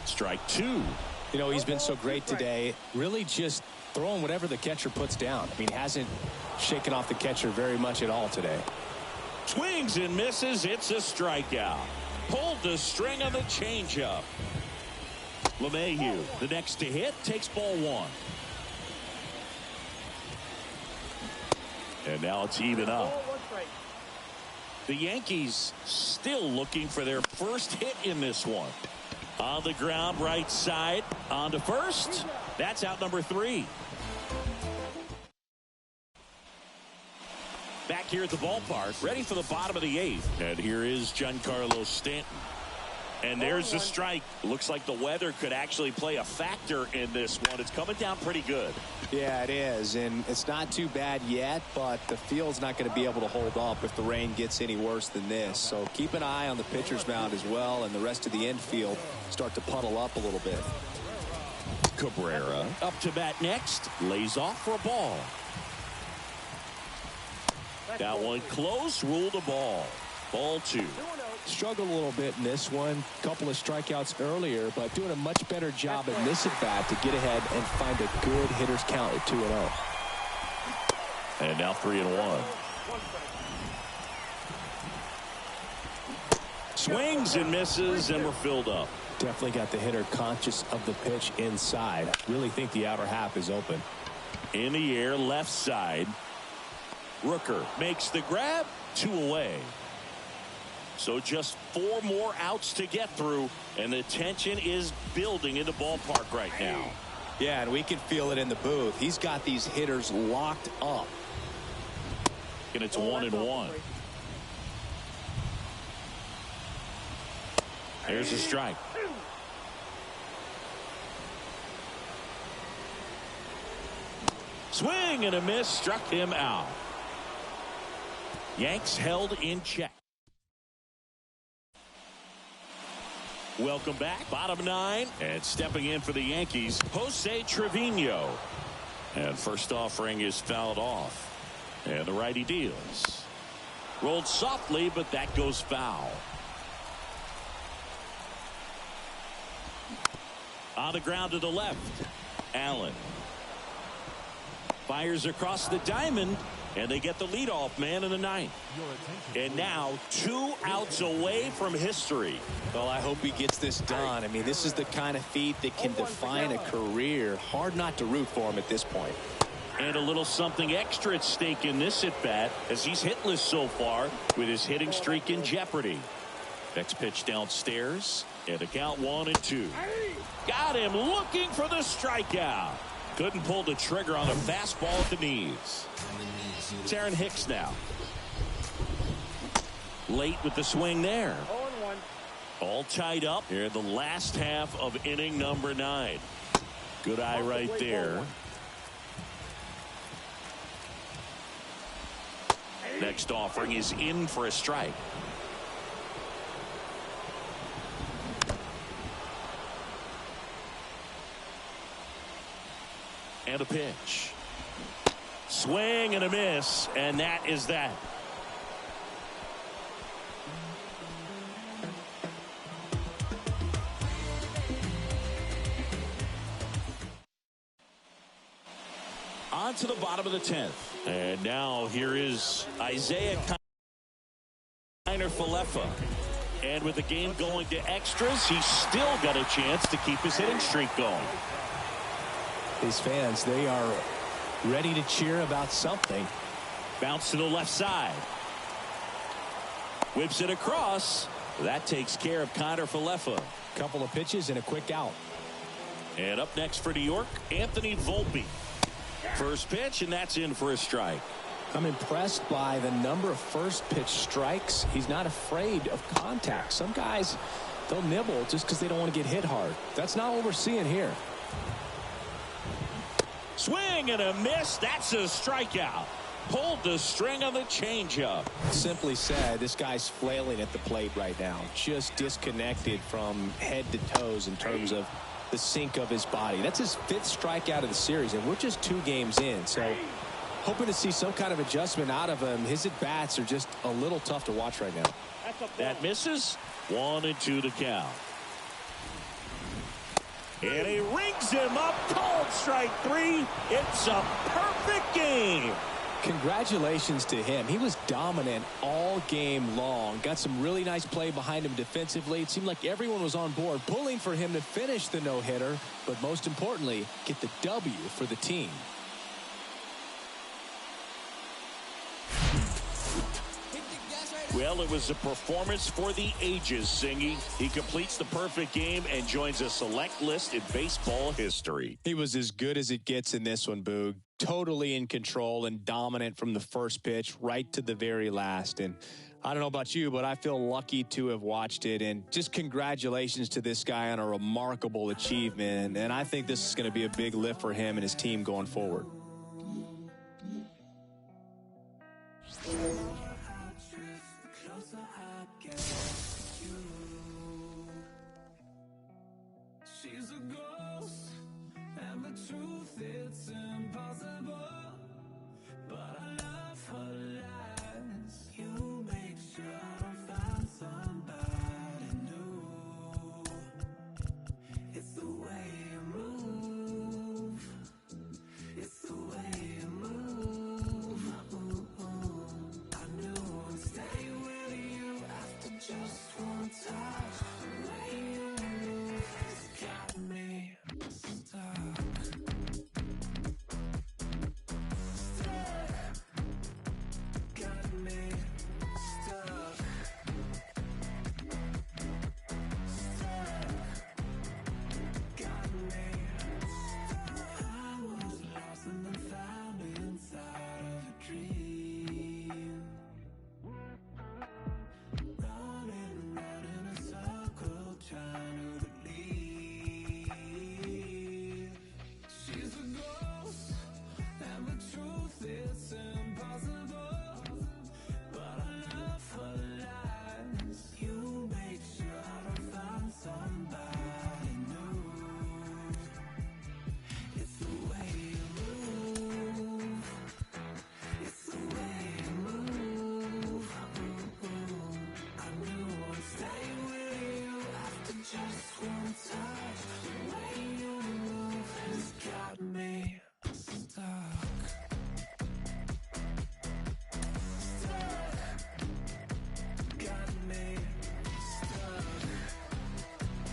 [SPEAKER 1] Strike 2.
[SPEAKER 2] You know, he's been so great today. Really just throwing whatever the catcher puts down. I mean, hasn't shaken off the catcher very much at all today.
[SPEAKER 1] Swings and misses. It's a strikeout. Pulled the string on the changeup. LeMahieu, the next to hit, takes ball 1. And now it's even up. The Yankees still looking for their first hit in this one. On the ground, right side, on to first. That's out number 3. Back here at the ballpark, ready for the bottom of the 8th. And here is Giancarlo Stanton. And there's the strike. Looks like the weather could actually play a factor in this one. It's coming down pretty good.
[SPEAKER 2] Yeah, it is. And it's not too bad yet, but the field's not going to be able to hold up if the rain gets any worse than this. So keep an eye on the pitcher's mound as well, and the rest of the infield start to puddle up a little bit.
[SPEAKER 1] Cabrera up to bat next. Lays off for a ball. That one close. Ruled a ball. Ball 2.
[SPEAKER 2] Struggled a little bit in this one. Couple of strikeouts earlier, but doing a much better job in this at bat to get ahead and find a good hitter's count at 2-0.
[SPEAKER 1] And now 3-1. Swings and misses, and we're filled up.
[SPEAKER 2] Definitely got the hitter conscious of the pitch inside. Really think the outer half is open.
[SPEAKER 1] In the air, left side. Rooker makes the grab. 2 away. So just 4 more outs to get through, and the tension is building in the ballpark right now.
[SPEAKER 2] Yeah, and we can feel it in the booth. He's got these hitters locked up.
[SPEAKER 1] And it's 1-1. There's a strike. Swing and a miss, struck him out. Yanks held in check. Welcome back. Bottom 9. And stepping in for the Yankees, Jose Trevino. And first offering is fouled off. And the righty deals. Rolled softly, but that goes foul. On the ground to the left. Allen. Fires across the diamond. And they get the leadoff man in the 9th. And now 2 outs away from history.
[SPEAKER 2] Well, I hope he gets this done. I mean, this is the kind of feat that can define a career. Hard not to root for him at this point.
[SPEAKER 1] And a little something extra at stake in this at-bat, as he's hitless so far with his hitting streak in jeopardy. Next pitch downstairs, and a count 1-2. Got him looking for the strikeout. Couldn't pull the trigger on a fastball at the knees. It's Aaron Hicks now. Late with the swing there.
[SPEAKER 3] 0-1.
[SPEAKER 1] All tied up here in the last half of inning number 9. Good eye right there. Next offering is in for a strike. And a pitch. Swing and a miss, and that is that. On to the bottom of the 10th. And now here is Isaiah Kiner-Falefa. And with the game going to extras, he's still got a chance to keep his hitting streak going.
[SPEAKER 2] His fans, they are ready to cheer about something.
[SPEAKER 1] Bounce to the left side. Whips it across. That takes care of Kiner-Falefa.
[SPEAKER 2] Couple of pitches and a quick out.
[SPEAKER 1] And up next for New York, Anthony Volpe. First pitch, and that's in for a strike.
[SPEAKER 2] I'm impressed by the number of first pitch strikes. He's not afraid of contact. Some guys, they'll nibble just because they don't want to get hit hard. That's not what we're seeing here.
[SPEAKER 1] Swing and a miss. That's a strikeout. Pulled the string on the changeup.
[SPEAKER 2] Simply said, this guy's flailing at the plate right now. Just disconnected from head to toes in terms of the sink of his body. That's his 5th strikeout of the series, and we're just 2 games in. So hoping to see some kind of adjustment out of him. His at-bats are just a little tough to watch right now.
[SPEAKER 1] That misses. 1-2 to count. And he rings him up. Called strike 3. It's a perfect game.
[SPEAKER 2] Congratulations to him. He was dominant all game long. Got some really nice play behind him defensively. It seemed like everyone was on board, pulling for him to finish the no-hitter, but most importantly, get the W for the team.
[SPEAKER 1] Well, it was a performance for the ages, Singy. He completes the perfect game and joins a select list in baseball history.
[SPEAKER 2] He was as good as it gets in this one, Boog. Totally in control and dominant from the first pitch right to the very last. And I don't know about you, but I feel lucky to have watched it. And just congratulations to this guy on a remarkable achievement. And I think this is going to be a big lift for him and his team going forward.
[SPEAKER 5] She's a ghost, and the truth, it's impossible. But I love her lies. You make sure I find somebody new. It's the way you move. It's the way you move. I knew I'd stay with you after just one touch. The way you move has got me stuck. Got me stuck. Got me stuck. I was lost and then found inside of a dream. Running round in a circle, trying to believe. She's a ghost, and the truth is impossible. But I love her lies. You make sure I find somebody new. It's the way you move. It's the way you move. I knew I'd stay with you after just one touch. The way you move has got me stuck. Got me stuck. Got me.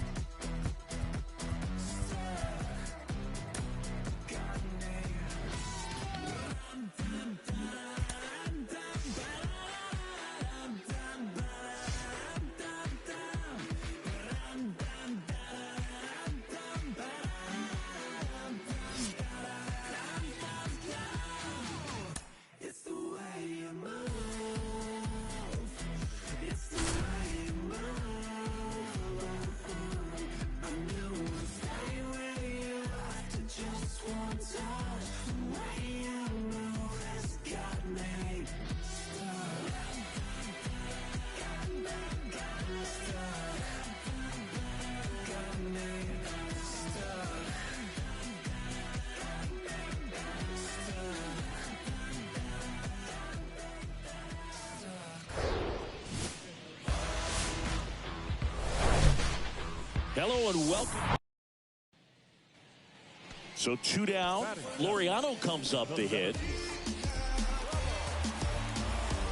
[SPEAKER 5] It's the way you move. It's the way you move. I knew I'd stay with you after just one touch. The way you move has got me stuck. Got me stuck. Got me stuck.
[SPEAKER 1] Hello and welcome. So 2 down. Laureano comes up to hit.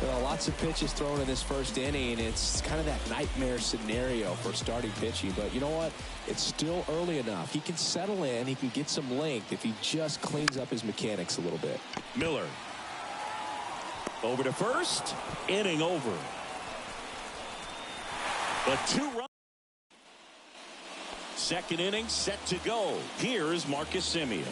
[SPEAKER 2] Well, lots of pitches thrown in this first inning. It's kind of that nightmare scenario for starting pitching. But you know what? It's still early enough. He can settle in. He can get some length if he just cleans up his mechanics a little bit.
[SPEAKER 1] Miller. Over to first. Inning over. But 2 runs. Second inning set to go. Here is Marcus Semien.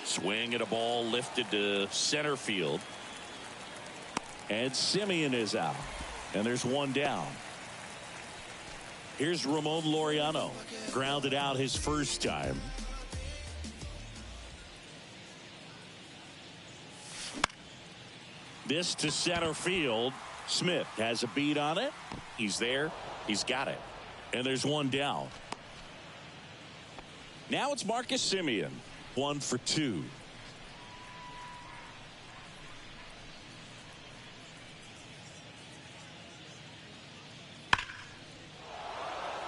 [SPEAKER 1] Swing at a ball lifted to center field. And Semien is out. And there's 1 down. Here's Ramon Laureano. Grounded out his first time. This to center field. Smith has a beat on it. He's there. He's got it. And there's 1 down. Now it's Marcus Semien. 1 for 2.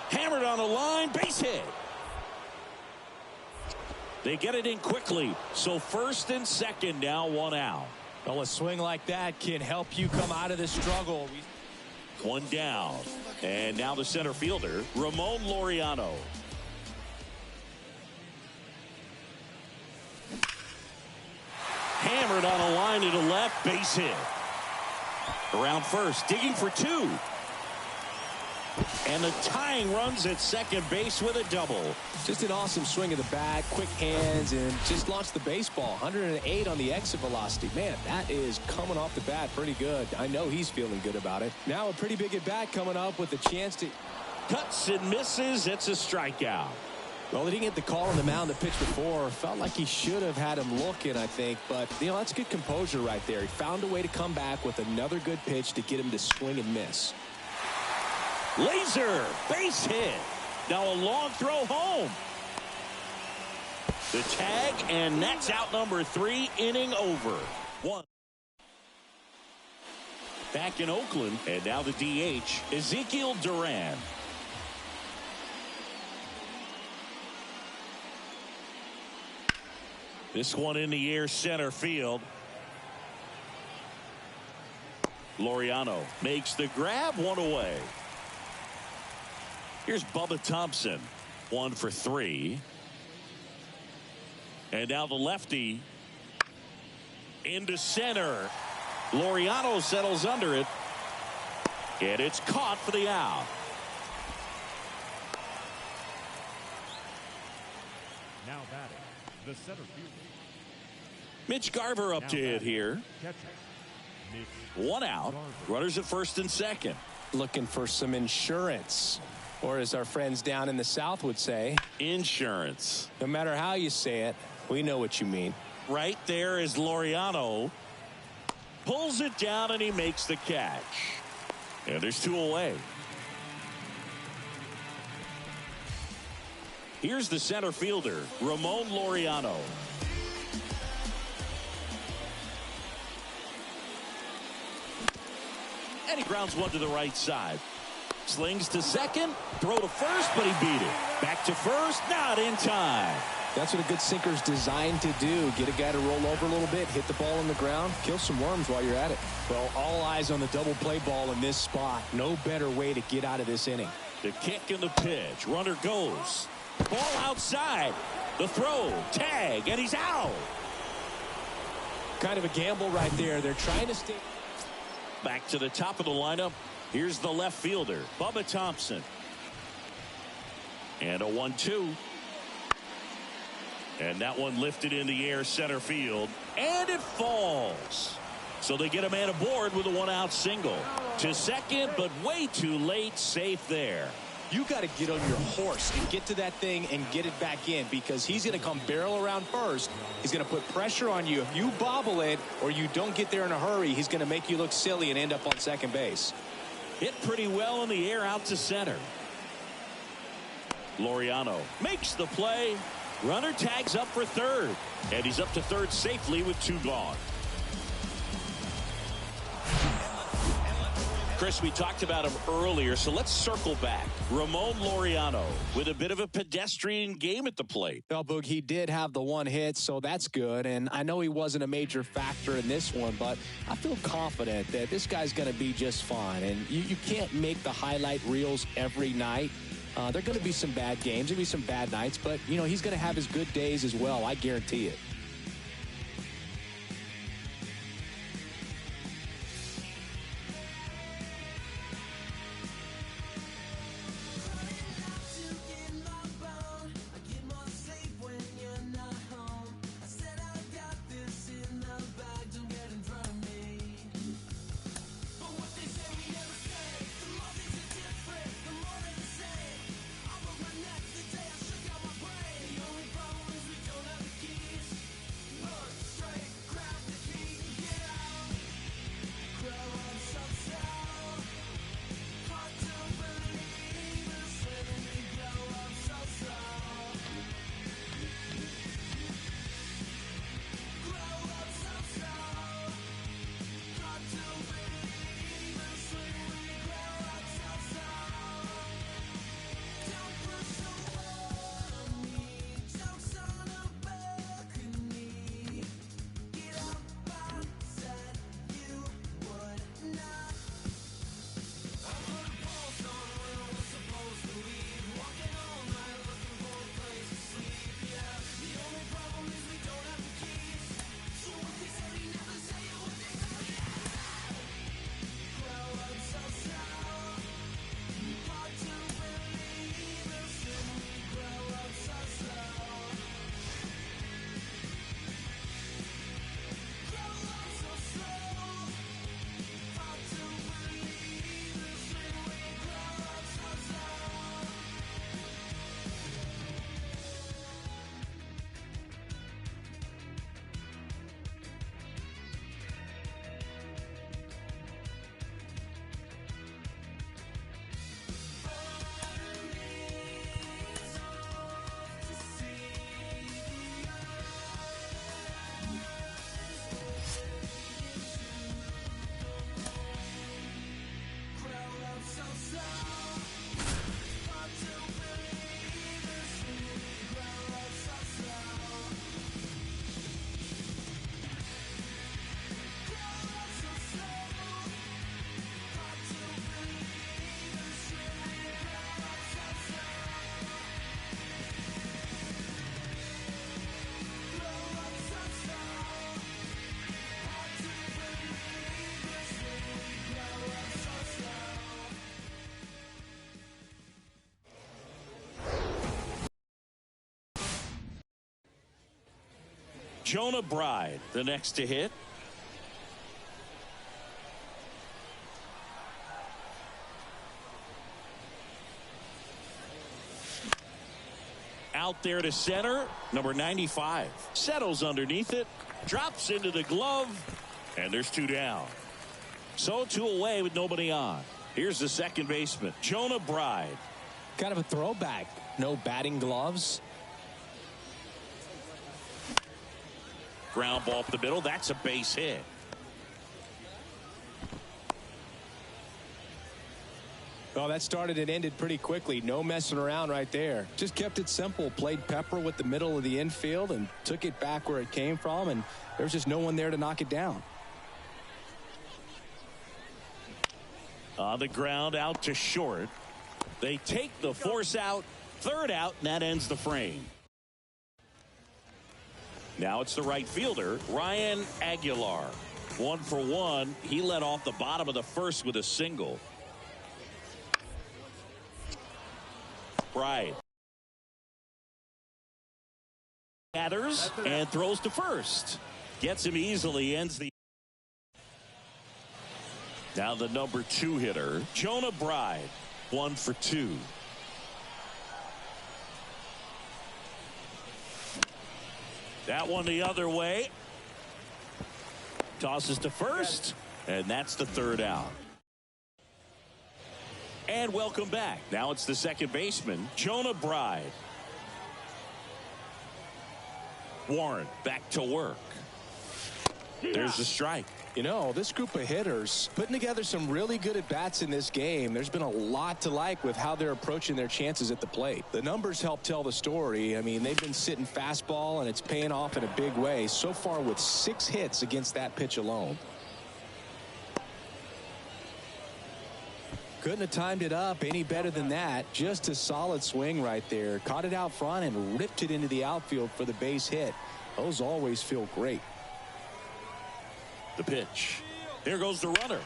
[SPEAKER 1] Hammered on the line. Base hit. They get it in quickly. So first and second now, 1 out.
[SPEAKER 2] Well, a swing like that can help you come out of this struggle.
[SPEAKER 1] 1 down. And now the center fielder, Ramon Laureano. Hammered on a line to the left, base hit. Around first, digging for 2. And the tying runs at second base with a double.
[SPEAKER 2] Just an awesome swing of the bat, quick hands, and just launched the baseball. 108 on the exit velocity. Man, that is coming off the bat pretty good. I know he's feeling good about it. Now a pretty big at bat coming up with a chance to...
[SPEAKER 1] Cuts and misses. It's a strikeout.
[SPEAKER 2] Well, he didn't get the call on the mound the pitch before. Felt like he should have had him looking, I think. But, you know, that's good composure right there. He found a way to come back with another good pitch to get him to swing and miss.
[SPEAKER 1] Laser, base hit. Now a long throw home. The tag, and that's out number 3, inning over. 1. Back in Oakland, and now the DH, Ezekiel Duran. This one in the air, center field. Laureano makes the grab, one away. Here's Bubba Thompson, 1 for 3. And now the lefty into center. Laureano settles under it. And it's caught for the out.
[SPEAKER 3] Now batting, the center fielder.
[SPEAKER 1] Mitch Garver up to hit here.
[SPEAKER 3] Catcher, Mitch
[SPEAKER 1] 1 out.
[SPEAKER 3] Garver.
[SPEAKER 1] Runners at first and second.
[SPEAKER 2] Looking for some insurance. Or as our friends down in the South would say,
[SPEAKER 1] Insurance.
[SPEAKER 2] no matter how you say it, we know what you mean.
[SPEAKER 1] Right there is Laureano. Pulls it down and he makes the catch. And there's 2 away. Here's the center fielder, Ramon Laureano. And he grounds one to the right side. Slings to second, throw to first, but he beat it. Back to first, not in time.
[SPEAKER 2] That's what a good sinker's designed to do. Get a guy to roll over a little bit, hit the ball on the ground, kill some worms while you're at it. Well, all eyes on the double play ball in this spot. No better way to get out of this inning.
[SPEAKER 1] The kick and the pitch. Runner goes. Ball outside. The throw, tag, and he's out.
[SPEAKER 2] Kind of a gamble right there. They're trying to stay.
[SPEAKER 1] Back to the top of the lineup. Here's the left fielder, Bubba Thompson. And a 1-2. And that one lifted in the air, center field. And it falls. So they get a man aboard with a 1-out single. To second, but way too late. Safe there.
[SPEAKER 2] You got to get on your horse and get to that thing and get it back in, because he's going to come barrel around first. He's going to put pressure on you. If you bobble it or you don't get there in a hurry, he's going to make you look silly and end up on second base.
[SPEAKER 1] Hit pretty well in the air out to center. Laureano makes the play. Runner tags up for third. And he's up to third safely with 2 gone. Chris, we talked about him earlier, so let's circle back. Ramon Laureano with a bit of a pedestrian game at the plate.
[SPEAKER 2] Well, Boog, he did have the 1 hit, so that's good. And I know he wasn't a major factor in this one, but I feel confident that this guy's going to be just fine. And you can't make the highlight reels every night. There are going to be some bad games. There'll be some bad nights, but, you know, he's going to have his good days as well. I guarantee it.
[SPEAKER 1] Jonah Bride, the next to hit. Out there to center, number 95. Settles underneath it, drops into the glove, and there's 2 down. So 2 away with nobody on. Here's the second baseman, Jonah Bride.
[SPEAKER 2] Kind of a throwback. No batting gloves.
[SPEAKER 1] Ground ball up the middle. That's a base hit.
[SPEAKER 2] Oh, that started and ended pretty quickly. No messing around right there. Just kept it simple. Played Pepper with the middle of the infield and took it back where it came from, and there's just no one there to knock it down.
[SPEAKER 1] On the ground, out to short. They take the force out. Third out, and that ends the frame. Now it's the right fielder, Ryan Aguilar. 1 for 1. He led off the bottom of the first with a single. Bride gathers and throws to first. Gets him easily, ends the. Now the number 2 hitter, Jonah Bride. 1 for 2. That one the other way. Tosses to first, and that's the 3rd out. And welcome back. Now it's the second baseman, Jonah Bride. Warren back to work. There's the strike.
[SPEAKER 2] You know, this group of hitters putting together some really good at-bats in this game. There's been a lot to like with how they're approaching their chances at the plate. The numbers help tell the story. I mean, they've been sitting fastball, and it's paying off in a big way. So far with 6 hits against that pitch alone. Couldn't have timed it up any better than that. Just a solid swing right there. Caught it out front and ripped it into the outfield for the base hit. Those always feel great.
[SPEAKER 1] The pitch. There goes the runner.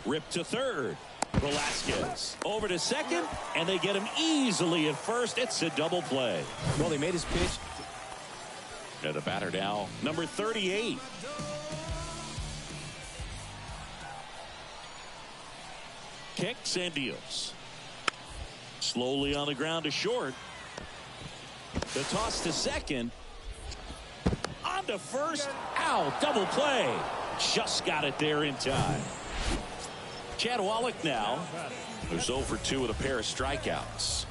[SPEAKER 1] Ripped to third. Velasquez over to second, and they get him easily at first. It's a double play.
[SPEAKER 2] Well, they made his pitch.
[SPEAKER 1] And the batter now, number 38. Kicks and deals. Slowly on the ground to short. The toss to second. On to first. Ow, double play. Just got it there in time. Chad Wallach now, who's 0 for 2 with a pair of strikeouts.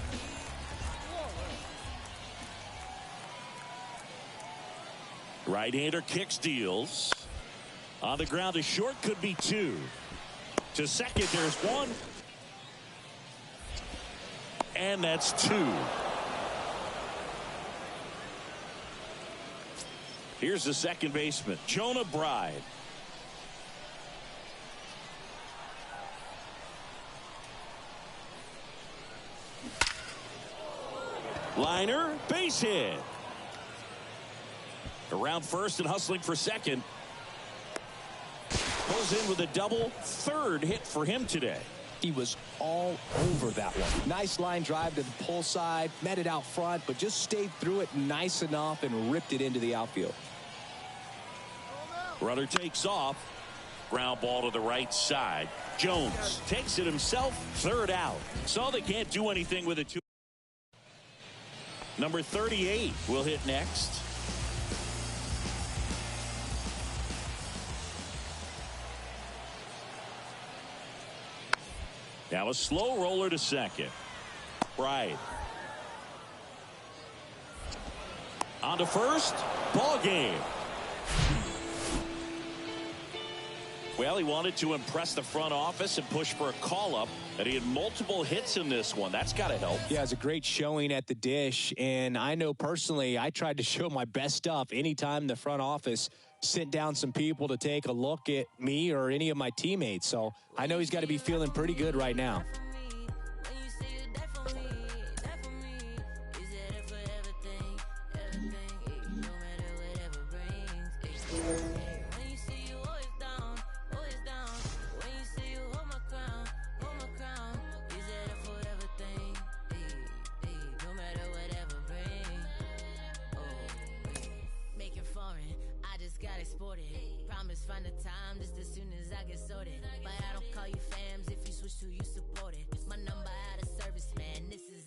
[SPEAKER 1] Right-hander kicks, deals. On the ground to short, could be 2. To second, there's 1. And that's 2. Here's the second baseman, Jonah Bride. Liner, base hit. Around first and hustling for second. Goes in with a double. 3rd hit for him today.
[SPEAKER 2] He was all over that one. Nice line drive to the pull side. Met it out front, but just stayed through it nice enough and ripped it into the outfield.
[SPEAKER 1] Runner takes off. Ground ball to the right side. Jones takes it himself. 3rd out. So they can't do anything with it. Number 38 will hit next. Now a slow roller to second. Bride. On to first. Ball game. Well, he wanted to impress the front office and push for a call-up, and he had multiple hits in this one. That's got to help.
[SPEAKER 2] Yeah, it's a great showing at the dish, and I know personally I tried to show my best stuff anytime the front office sent down some people to take a look at me or any of my teammates. So I know he's got to be feeling pretty good right now.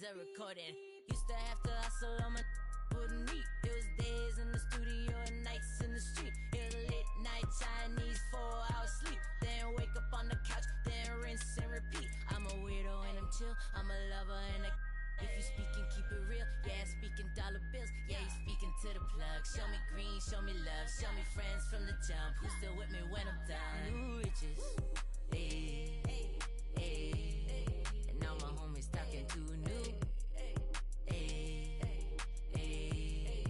[SPEAKER 7] a recording. Used to have to hustle on my wouldn't eat. It was days in the studio and nights in the street. It was late night Chinese, 4 hours sleep. Then wake up on the couch, then rinse and repeat. I'm a weirdo and I'm chill. I'm a lover and a if you speaking, keep it real. Yeah, speaking dollar bills. Yeah, you speaking to the plug. Show me green, show me love. Show me friends from the jump. Who's still with me when I'm done? New riches. Hey, hey. And now my homies talking to new. Hey, hey.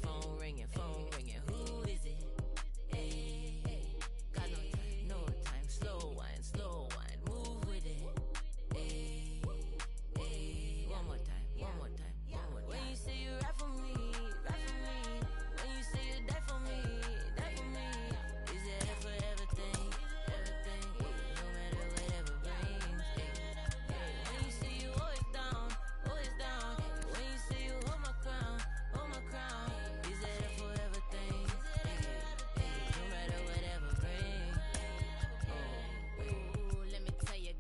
[SPEAKER 7] Phone ringing. Who is it? Hey, got no time. Slow wine. Move with it. Hey. One more time. When you say you rap for me. When you say you die for me. Is it a forever thing? No matter whatever brings. When you say you always down. When you say you hold my crown. Is it a forever thing? No matter whatever brings. Oh, let me tell you.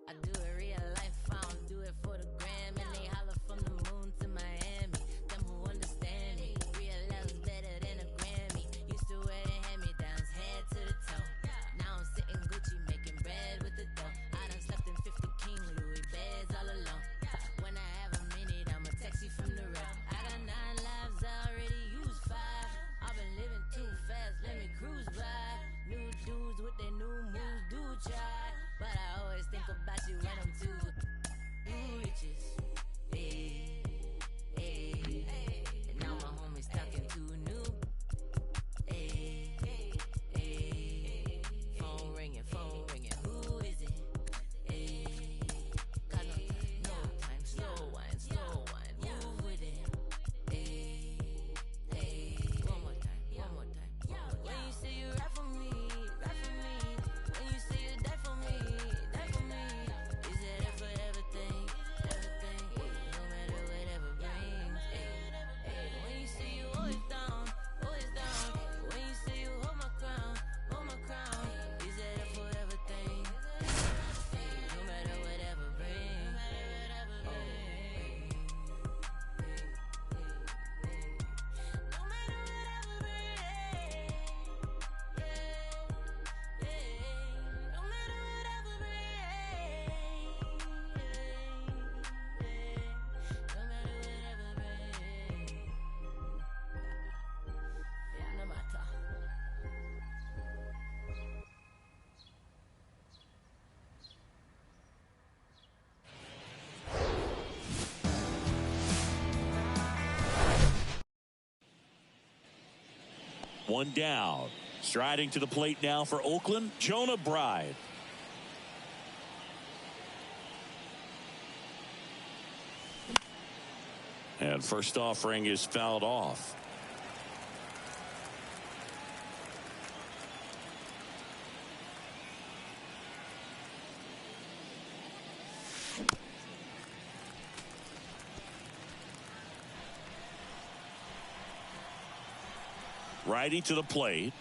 [SPEAKER 7] I do it real life, I don't do it for the gram. And they holler from the moon to Miami. Them who understand me, real love's better than a Grammy. Used to wear the hand-me-downs, head to the toe. Now I'm sitting Gucci, making bread with the dough. I done slept in 50 King Louis beds all alone. When I have a minute, I'ma text you from the road. I got 9 lives, I already used 5. I've been living too fast, let me cruise by. New dudes with their new moves, do try. But I always think about you when I'm too new riches. Hey. And now my homies talking to new. Hey. Phone ringing. Who is it? Hey. Got no time. Slow wine. Move with it. Hey. One more time. When you say you rap for me. When you say you die for me. Is it a forever thing? No matter whatever brings. When you say you always down. When you say you hold my crown. Is it a forever thing? No matter whatever brings. No matter whatever brings. No matter whatever brings. No matter whatever brings. No matter.
[SPEAKER 1] One down. Striding to the plate now for Oakland, Jonah Bride. And first offering is fouled off. Righty to the plate.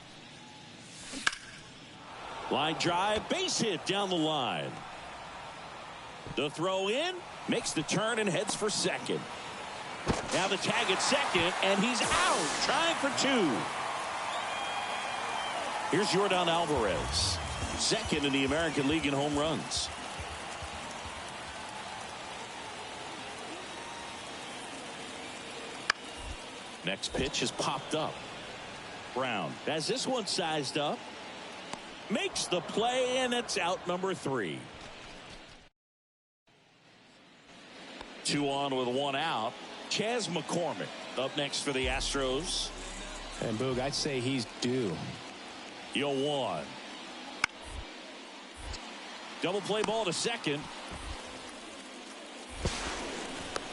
[SPEAKER 1] Line drive, base hit down the line. The throw in, makes the turn and heads for second. Now the tag at second, and he's out, trying for 2. Here's Yordan Alvarez, second in the American League in home runs. Next pitch is popped up. Brown has this one sized up. Makes the play, and it's out number 3. 2 on with 1 out. Chas McCormick up next for the Astros.
[SPEAKER 2] And Boog, I'd say he's due.
[SPEAKER 1] 0-1. Double play ball to second.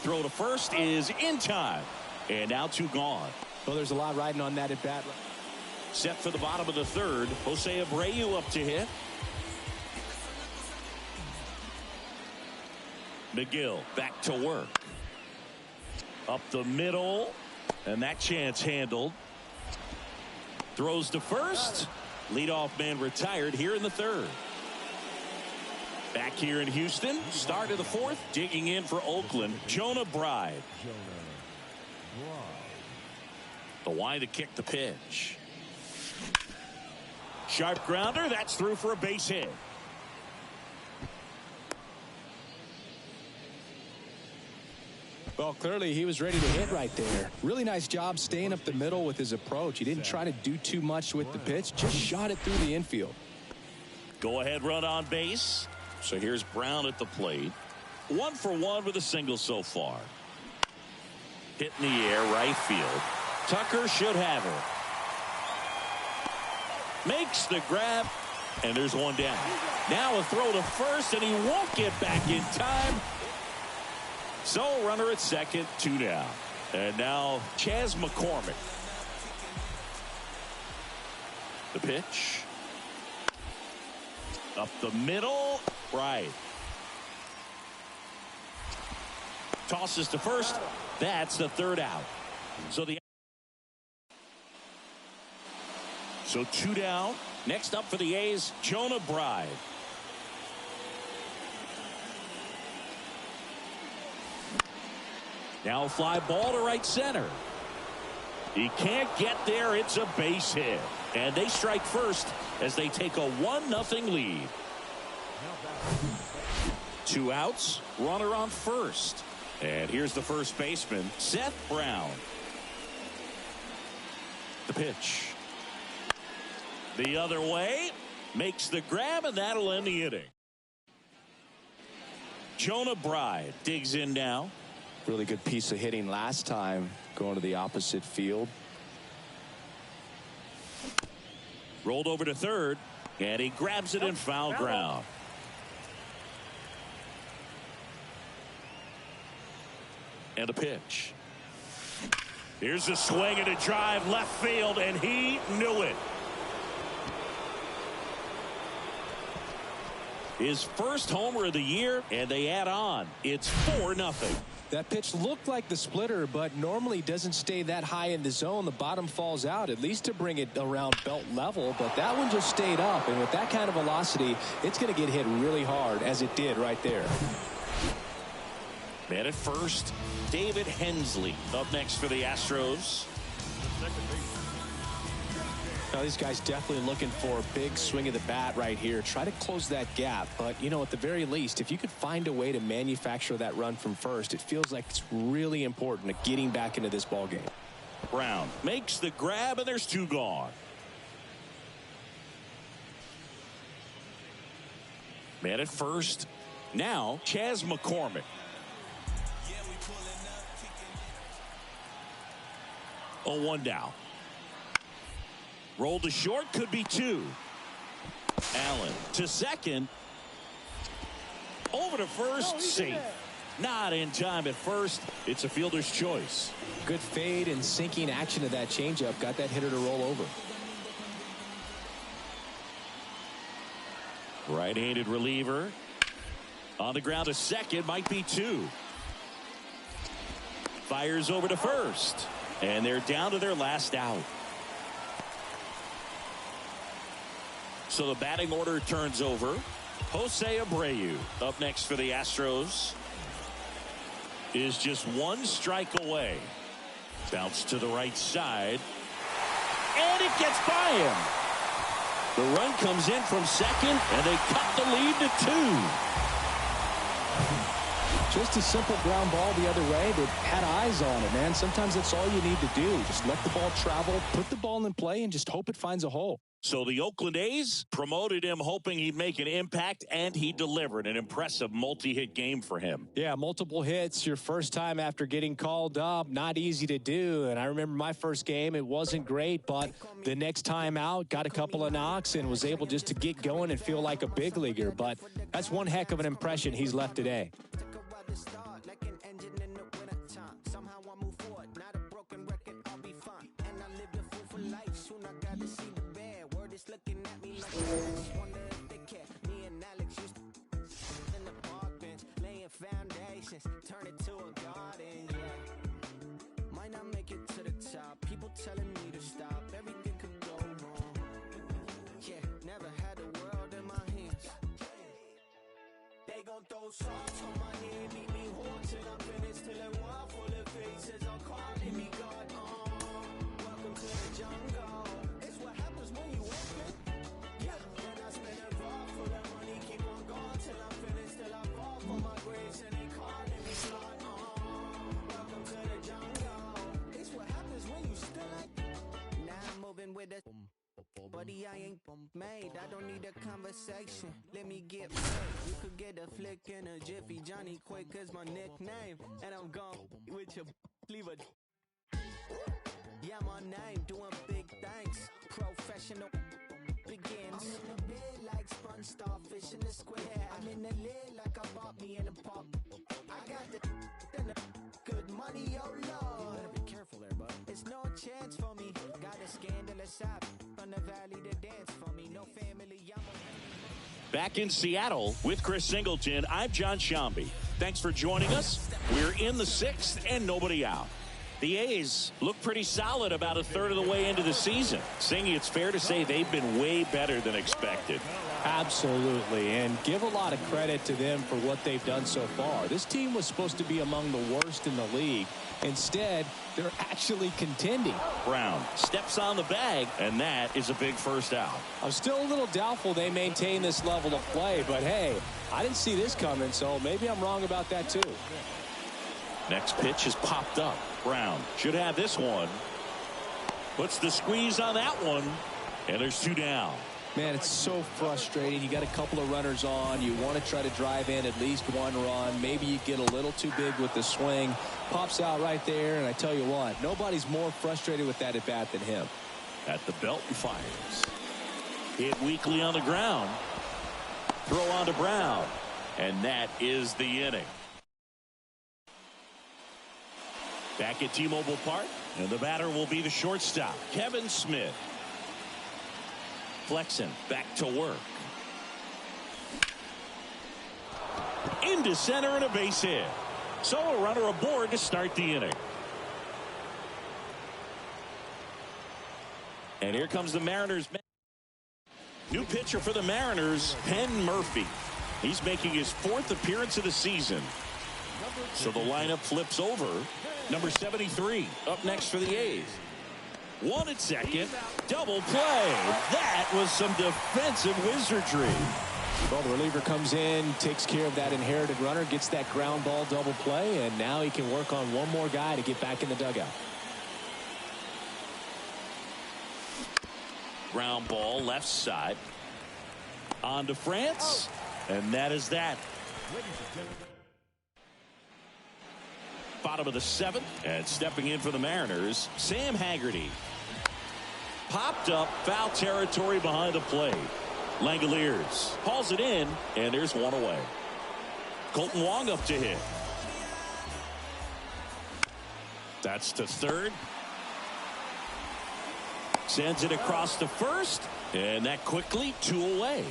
[SPEAKER 1] Throw to first is in time. And now 2 gone.
[SPEAKER 2] Well, there's a lot riding on that at bat.
[SPEAKER 1] Set for the bottom of the third. Jose Abreu up to hit. McGill back to work. Up the middle. And that chance handled. Throws to first. Leadoff man retired here in the third. Back here in Houston, start of the fourth, digging in for Oakland, Jonah Bride. The wide to kick the pitch. Sharp grounder, that's through for a base hit.
[SPEAKER 2] Well, clearly he was ready to hit right there. Really nice job staying up the middle with his approach. He didn't try to do too much with the pitch, just shot it through the infield.
[SPEAKER 1] Go ahead run on base. So here's Brown at the plate. 1 for 1 with a single so far. Hit in the air, right field. Tucker should have it. Makes the grab, and there's one down. Now a throw to first, and he won't get back in time. So runner at second, 2 down. And now Chas McCormick. The pitch. Up the middle, right. Tosses to first. That's the 3rd out. So 2 down. Next up for the A's, Jonah Bride. Now a fly ball to right center. He can't get there. It's a base hit. And they strike first as they take a 1-0 lead. 2 outs, runner on first. And here's the first baseman, Seth Brown. The pitch. The other way, makes the grab, and that'll end the inning. Jonah Bride digs in now.
[SPEAKER 2] Really good piece of hitting last time, going to the opposite field.
[SPEAKER 1] Rolled over to third, and he grabs it in foul ground. And a pitch. Here's a swing and a drive left field, and he knew it. His first homer of the year, and they add on. It's 4-0.
[SPEAKER 2] That pitch looked like the splitter, but normally doesn't stay that high in the zone. The bottom falls out, at least to bring it around belt level, but that one just stayed up, and with that kind of velocity, it's going to get hit really hard, as it did right there.
[SPEAKER 1] Man at first, David Hensley up next for the Astros.
[SPEAKER 2] Now, these guys definitely looking for a big swing of the bat right here. Try to close that gap. But, you know, at the very least, if you could find a way to manufacture that run from first, it feels like it's really important to getting back into this ball game.
[SPEAKER 1] Brown makes the grab, and there's 2 gone. Man at first. Now, Chas McCormick. Oh, 1 down. Rolled to short, could be 2. Allen to second. Over to first, safe. Not in time at first. It's a fielder's choice.
[SPEAKER 2] Good fade and sinking action of that changeup. Got that hitter to roll over.
[SPEAKER 1] Right-handed reliever. On the ground to second, might be 2. Fires over to first. And they're down to their last out. So the batting order turns over. Jose Abreu up next for the Astros is just 1 strike away. Bounce to the right side. And it gets by him. The run comes in from second, and they cut the lead to 2.
[SPEAKER 2] Just a simple ground ball the other way that had eyes on it, man. Sometimes that's all you need to do. Just let the ball travel, put the ball in play, and just hope it finds a hole.
[SPEAKER 1] So the Oakland A's promoted him hoping he'd make an impact, and he delivered. An impressive multi-hit game for him.
[SPEAKER 2] Yeah, multiple hits, your first time after getting called up, not easy to do. And I remember my first game, it wasn't great, but the next time out, got a couple of knocks and was able just to get going and feel like a big leaguer. But that's one heck of an impression he's left today.
[SPEAKER 5] Turn it to a garden, yeah. Might not make it to the top. People telling me to stop. Everything could go wrong. Yeah, never had the world in my hands. no socks on my head, meet me home till I'm finished, till a wall full of faces are calling me God. Welcome to the jungle. It's what happens when you open. Yeah, and I spend a bar full of money, keep on going till I'm finished, till I fall for my grace and they calling me slot. Welcome to the jungle. It's what happens when you still like. Now I'm moving with a buddy, I ain't made. I don't need a conversation. Let me get paid. You could get a flick in a jiffy. Johnny Quake is my nickname, and I'm gone with your leave a. Yeah, my name doing big things. Professional begins. I'm in the bed like sponge starfish in the square. I'm in the lid like I bought me in a pop. I got the good money, oh Lord. Be careful there, bud. It's no chance for me. Got a scandalous app from the valley to dance for me. No family,
[SPEAKER 1] Back in Seattle with Chris Singleton, I'm John Shambi. Thanks for joining us. We're in the 6th and nobody out. The A's look pretty solid about a third of the way into the season. Singy, it's fair to say they've been way better than expected.
[SPEAKER 6] Absolutely, and give a lot of credit to them for what they've done so far. This team was supposed to be among the worst in the league. Instead, they're actually contending.
[SPEAKER 1] Brown steps on the bag, and that is a big first out.
[SPEAKER 6] I'm still a little doubtful they maintain this level of play, but hey, I didn't see this coming, so maybe I'm wrong about that too.
[SPEAKER 1] Next pitch is popped up. Brown should have this one. Puts the squeeze on that one, and there's 2 down.
[SPEAKER 6] Man, it's so frustrating. You got a couple of runners on. You want to try to drive in at least 1 run. Maybe you get a little too big with the swing. Pops out right there, and I tell you what, nobody's more frustrated with that at bat than him.
[SPEAKER 1] At the belt and fires. Hit weakly on the ground. Throw on to Brown, and that is the inning. Back at T-Mobile Park, and the batter will be the shortstop, Kevin Smith. Flexen back to work. Into center and a base hit. So a runner aboard to start the inning. And here comes the Mariners. New pitcher for the Mariners, Penn Murphy. He's making his 4th appearance of the season. So the lineup flips over. Number 73 up next for the A's. 1 at second. Double play. That was some defensive wizardry.
[SPEAKER 6] Well, the reliever comes in, takes care of that inherited runner, gets that ground ball double play, and now he can work on one more guy to get back in the dugout.
[SPEAKER 1] Ground ball left side. On to France. And that is that. Bottom of the 7th, and stepping in for the Mariners, Sam Haggerty. Popped up, foul territory behind the plate. Langoliers hauls it in, and there's 1 away. Colton Wong up to hit. That's to third. Sends it across to first, and that quickly 2 away.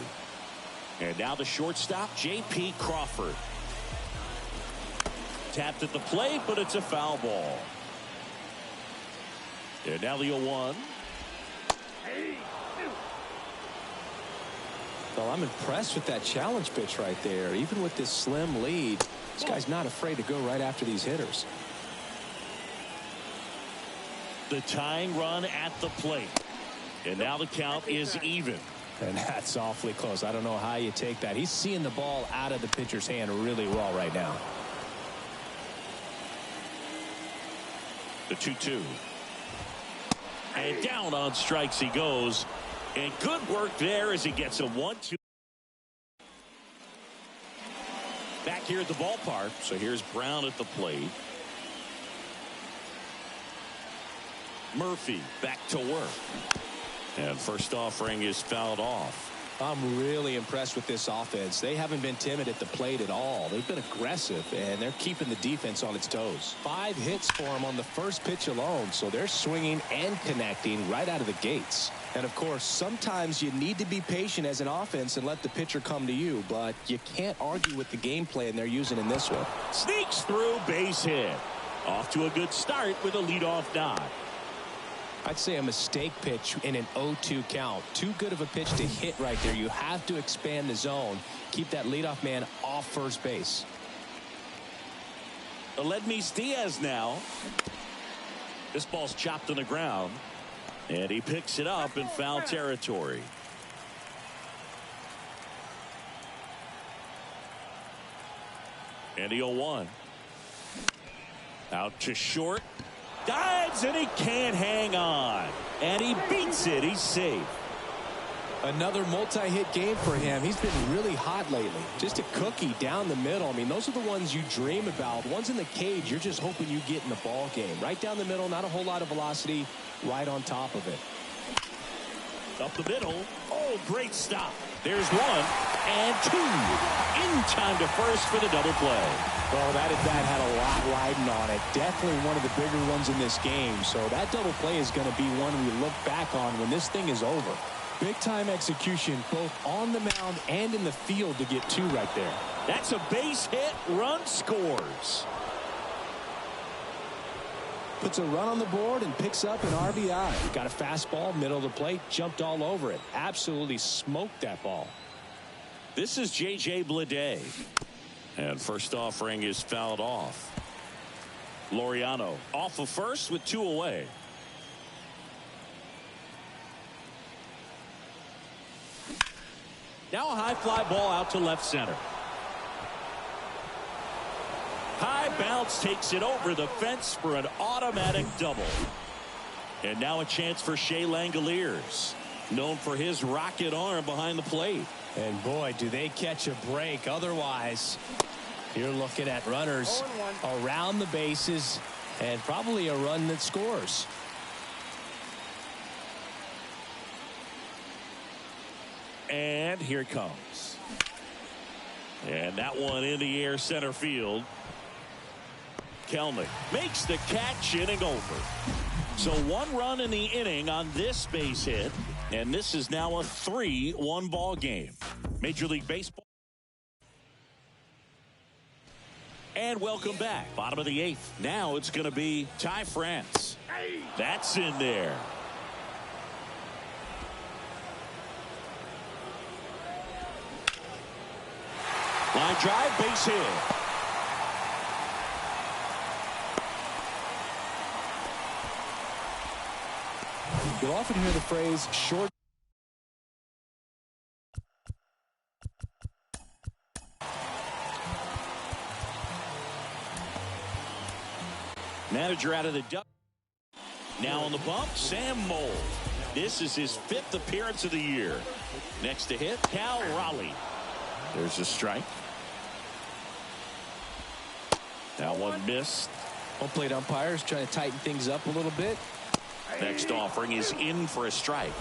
[SPEAKER 1] And now the shortstop, J.P. Crawford. Tapped at the plate, but it's a foul ball. And now the 0-1.
[SPEAKER 6] Well, I'm impressed with that challenge pitch right there. Even with this slim lead, this guy's not afraid to go right after these hitters.
[SPEAKER 1] The tying run at the plate. And now the count is even.
[SPEAKER 6] And that's awfully close. I don't know how you take that. He's seeing the ball out of the pitcher's hand really well right now.
[SPEAKER 1] The 2-2. And down on strikes he goes. And good work there as he gets a 1-2. Back here at the ballpark. So here's Brown at the plate. Murphy back to work. And first offering is fouled off.
[SPEAKER 6] I'm really impressed with this offense. They haven't been timid at the plate at all. They've been aggressive, and they're keeping the defense on its toes. 5 hits for them on the first pitch alone, so they're swinging and connecting right out of the gates. And, of course, sometimes you need to be patient as an offense and let the pitcher come to you, but you can't argue with the game plan they're using in this one.
[SPEAKER 1] Sneaks through, base hit. Off to a good start with a leadoff nod.
[SPEAKER 2] I'd say a mistake pitch in an 0-2 count. Too good of a pitch to hit right there. You have to expand the zone. Keep that leadoff man off first base.
[SPEAKER 1] Aledmys Diaz now. This ball's chopped on the ground. And he picks it up in foul territory. And the 0-1. Out to short. Dives and he can't hang on. And he beats it. He's safe.
[SPEAKER 2] Another multi-hit game for him. He's been really hot lately. Just a cookie down the middle. I mean, those are the ones you dream about. Ones in the cage, you're just hoping you get in the ball game. Right down the middle, not a whole lot of velocity. Right on top of it.
[SPEAKER 1] Up the middle. Oh, great stop. There's one and two. In time to first for the double play.
[SPEAKER 2] Well, that at bat had a lot riding on it. Definitely one of the bigger ones in this game. So that double play is going to be one we look back on when this thing is over. Big time execution both on the mound and in the field to get two right there.
[SPEAKER 1] That's a base hit. Run scores.
[SPEAKER 2] Puts a run on the board and picks up an RBI. Got a fastball, middle of the plate, jumped all over it. Absolutely smoked that ball.
[SPEAKER 1] This is J.J. Bleday. And first offering is fouled off. Laureano off of first with two away. Now a high fly ball out to left center. High bounce takes it over the fence for an automatic double. And now a chance for Shea Langoliers, known for his rocket arm behind the plate.
[SPEAKER 2] And boy, do they catch a break. Otherwise, you're looking at runners around the bases and probably a run that scores.
[SPEAKER 1] And here it comes. And that one in the air center field. Kelnick makes the catch, inning over. So one run in the inning on this base hit, and this is now a 3-1 ball game. Major League Baseball. And welcome back. Bottom of the 8th. Now it's going to be Ty France. That's in there. Line drive, base hit.
[SPEAKER 2] You'll often hear the phrase short.
[SPEAKER 1] Manager out of the duck. Now on the bump, Sam Moll. This is his 5th appearance of the year. Next to hit, Cal Raleigh. There's a strike. That one missed.
[SPEAKER 2] Home plate umpires trying to tighten things up a little bit.
[SPEAKER 1] Next offering is in for a strike.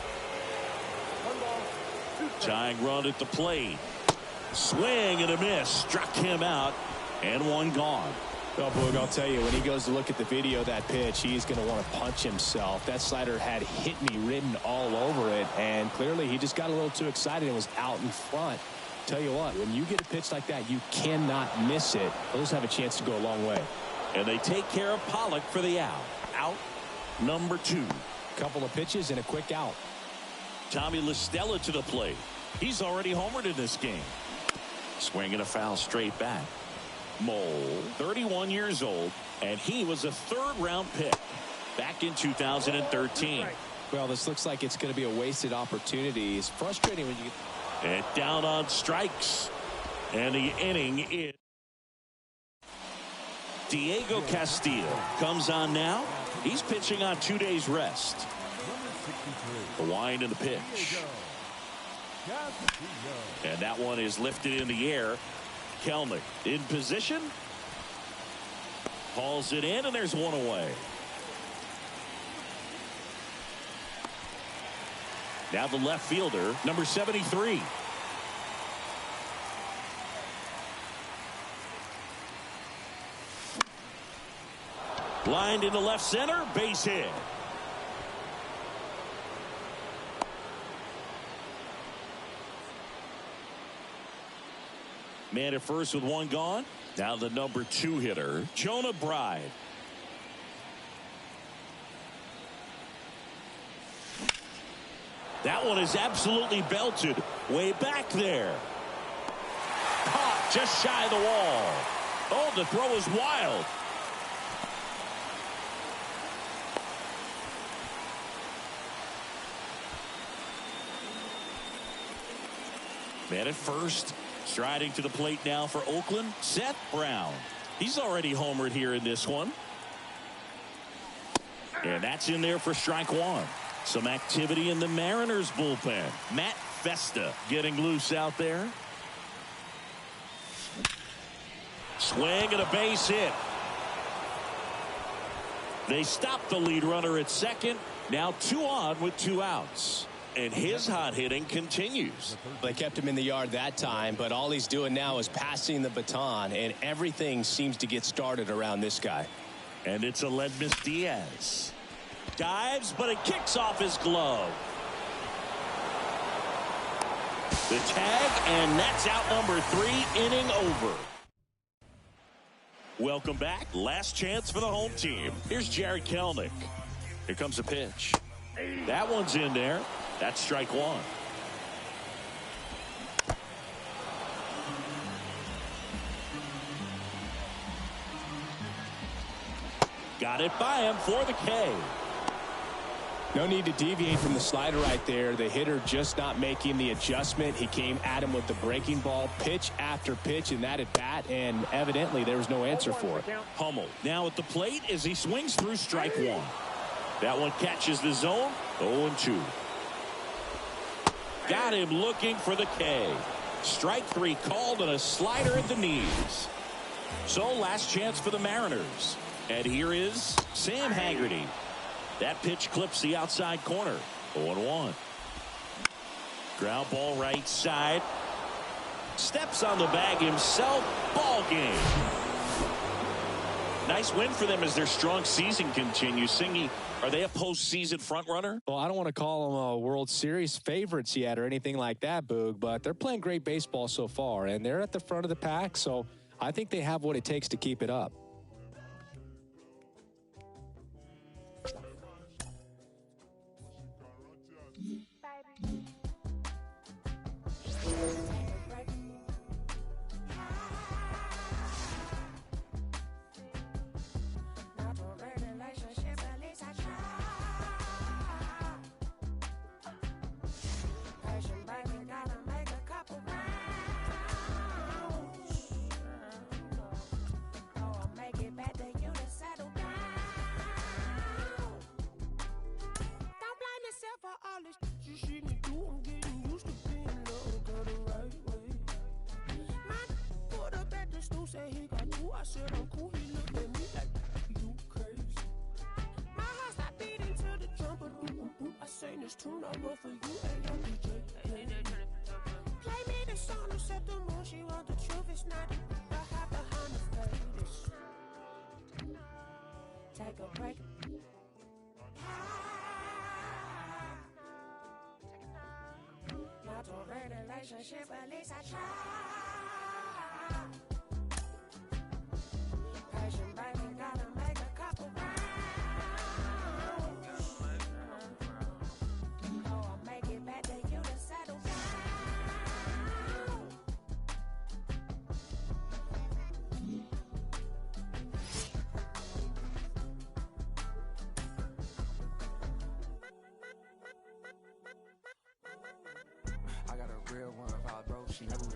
[SPEAKER 1] Tying run at the plate. Swing and a miss. Struck him out. And one gone.
[SPEAKER 2] Well, Boog, I'll tell you, when he goes to look at the video of that pitch, he's going to want to punch himself. That slider had hit me written all over it. And clearly he just got a little too excited and was out in front. Tell you what, when you get a pitch like that, you cannot miss it. Those have a chance to go a long way.
[SPEAKER 1] And they take care of Pollock for the out. Out number 2.
[SPEAKER 2] Couple of pitches and a quick out.
[SPEAKER 1] Tommy La Stella to the plate. He's already homered in this game. Swinging a foul straight back. Moll, 31 years old, and he was a 3rd-round pick back in 2013.
[SPEAKER 2] Well, this looks like it's going to be a wasted opportunity. It's frustrating when you get...
[SPEAKER 1] And down on strikes. And the inning is... Diego Castillo comes on now. He's pitching on 2 days rest. The wind and the pitch. And that one is lifted in the air. Kelnick in position. Hauls it in, and there's one away. Now the left fielder, number 73. Lined into left center, base hit. Man at first with one gone. Now the number 2 hitter, Jonah Bride. That one is absolutely belted way back there. Caught just shy of the wall. Oh, the throw is wild. Man at first, striding to the plate now for Oakland, Seth Brown. He's already homered here in this one. And that's in there for strike one. Some activity in the Mariners bullpen. Matt Festa getting loose out there. Swing and a base hit. They stop the lead runner at second. Now 2 on with 2 outs. And his hot hitting continues.
[SPEAKER 2] They kept him in the yard that time, but all he's doing now is passing the baton, and everything seems to get started around this guy.
[SPEAKER 1] And it's Aledmys Diaz. Dives, but it kicks off his glove. The tag, and that's out number 3, inning over. Welcome back. Last chance for the home team. Here's Jarred Kelenic. Here comes a pitch. That one's in there. That's strike one. Got it by him for the K.
[SPEAKER 2] No need to deviate from the slider right there. The hitter just not making the adjustment. He came at him with the breaking ball, pitch after pitch in that at bat, and evidently there was no answer for it.
[SPEAKER 1] Hummel now at the plate as he swings through strike one. That one catches the zone. 0-2. Got him looking for the K. Strike 3 called and a slider at the knees. So last chance for the Mariners. And here is Sam Haggerty. That pitch clips the outside corner. 0-1. Ground ball right side. Steps on the bag himself. Ball game. Nice win for them as their strong season continues. Singy, are they a postseason front runner?
[SPEAKER 2] Well, I don't want to call them a World Series favorites yet or anything like that, Boog, but they're playing great baseball so far, and they're at the front of the pack, so I think they have what it takes to keep it up.
[SPEAKER 4] Take a break. Not a relationship, at least I try. Passion, baby, gotta make a couple rounds. Oh, I'll make it back to you to settle down.
[SPEAKER 5] I got a real one, if I broke, she never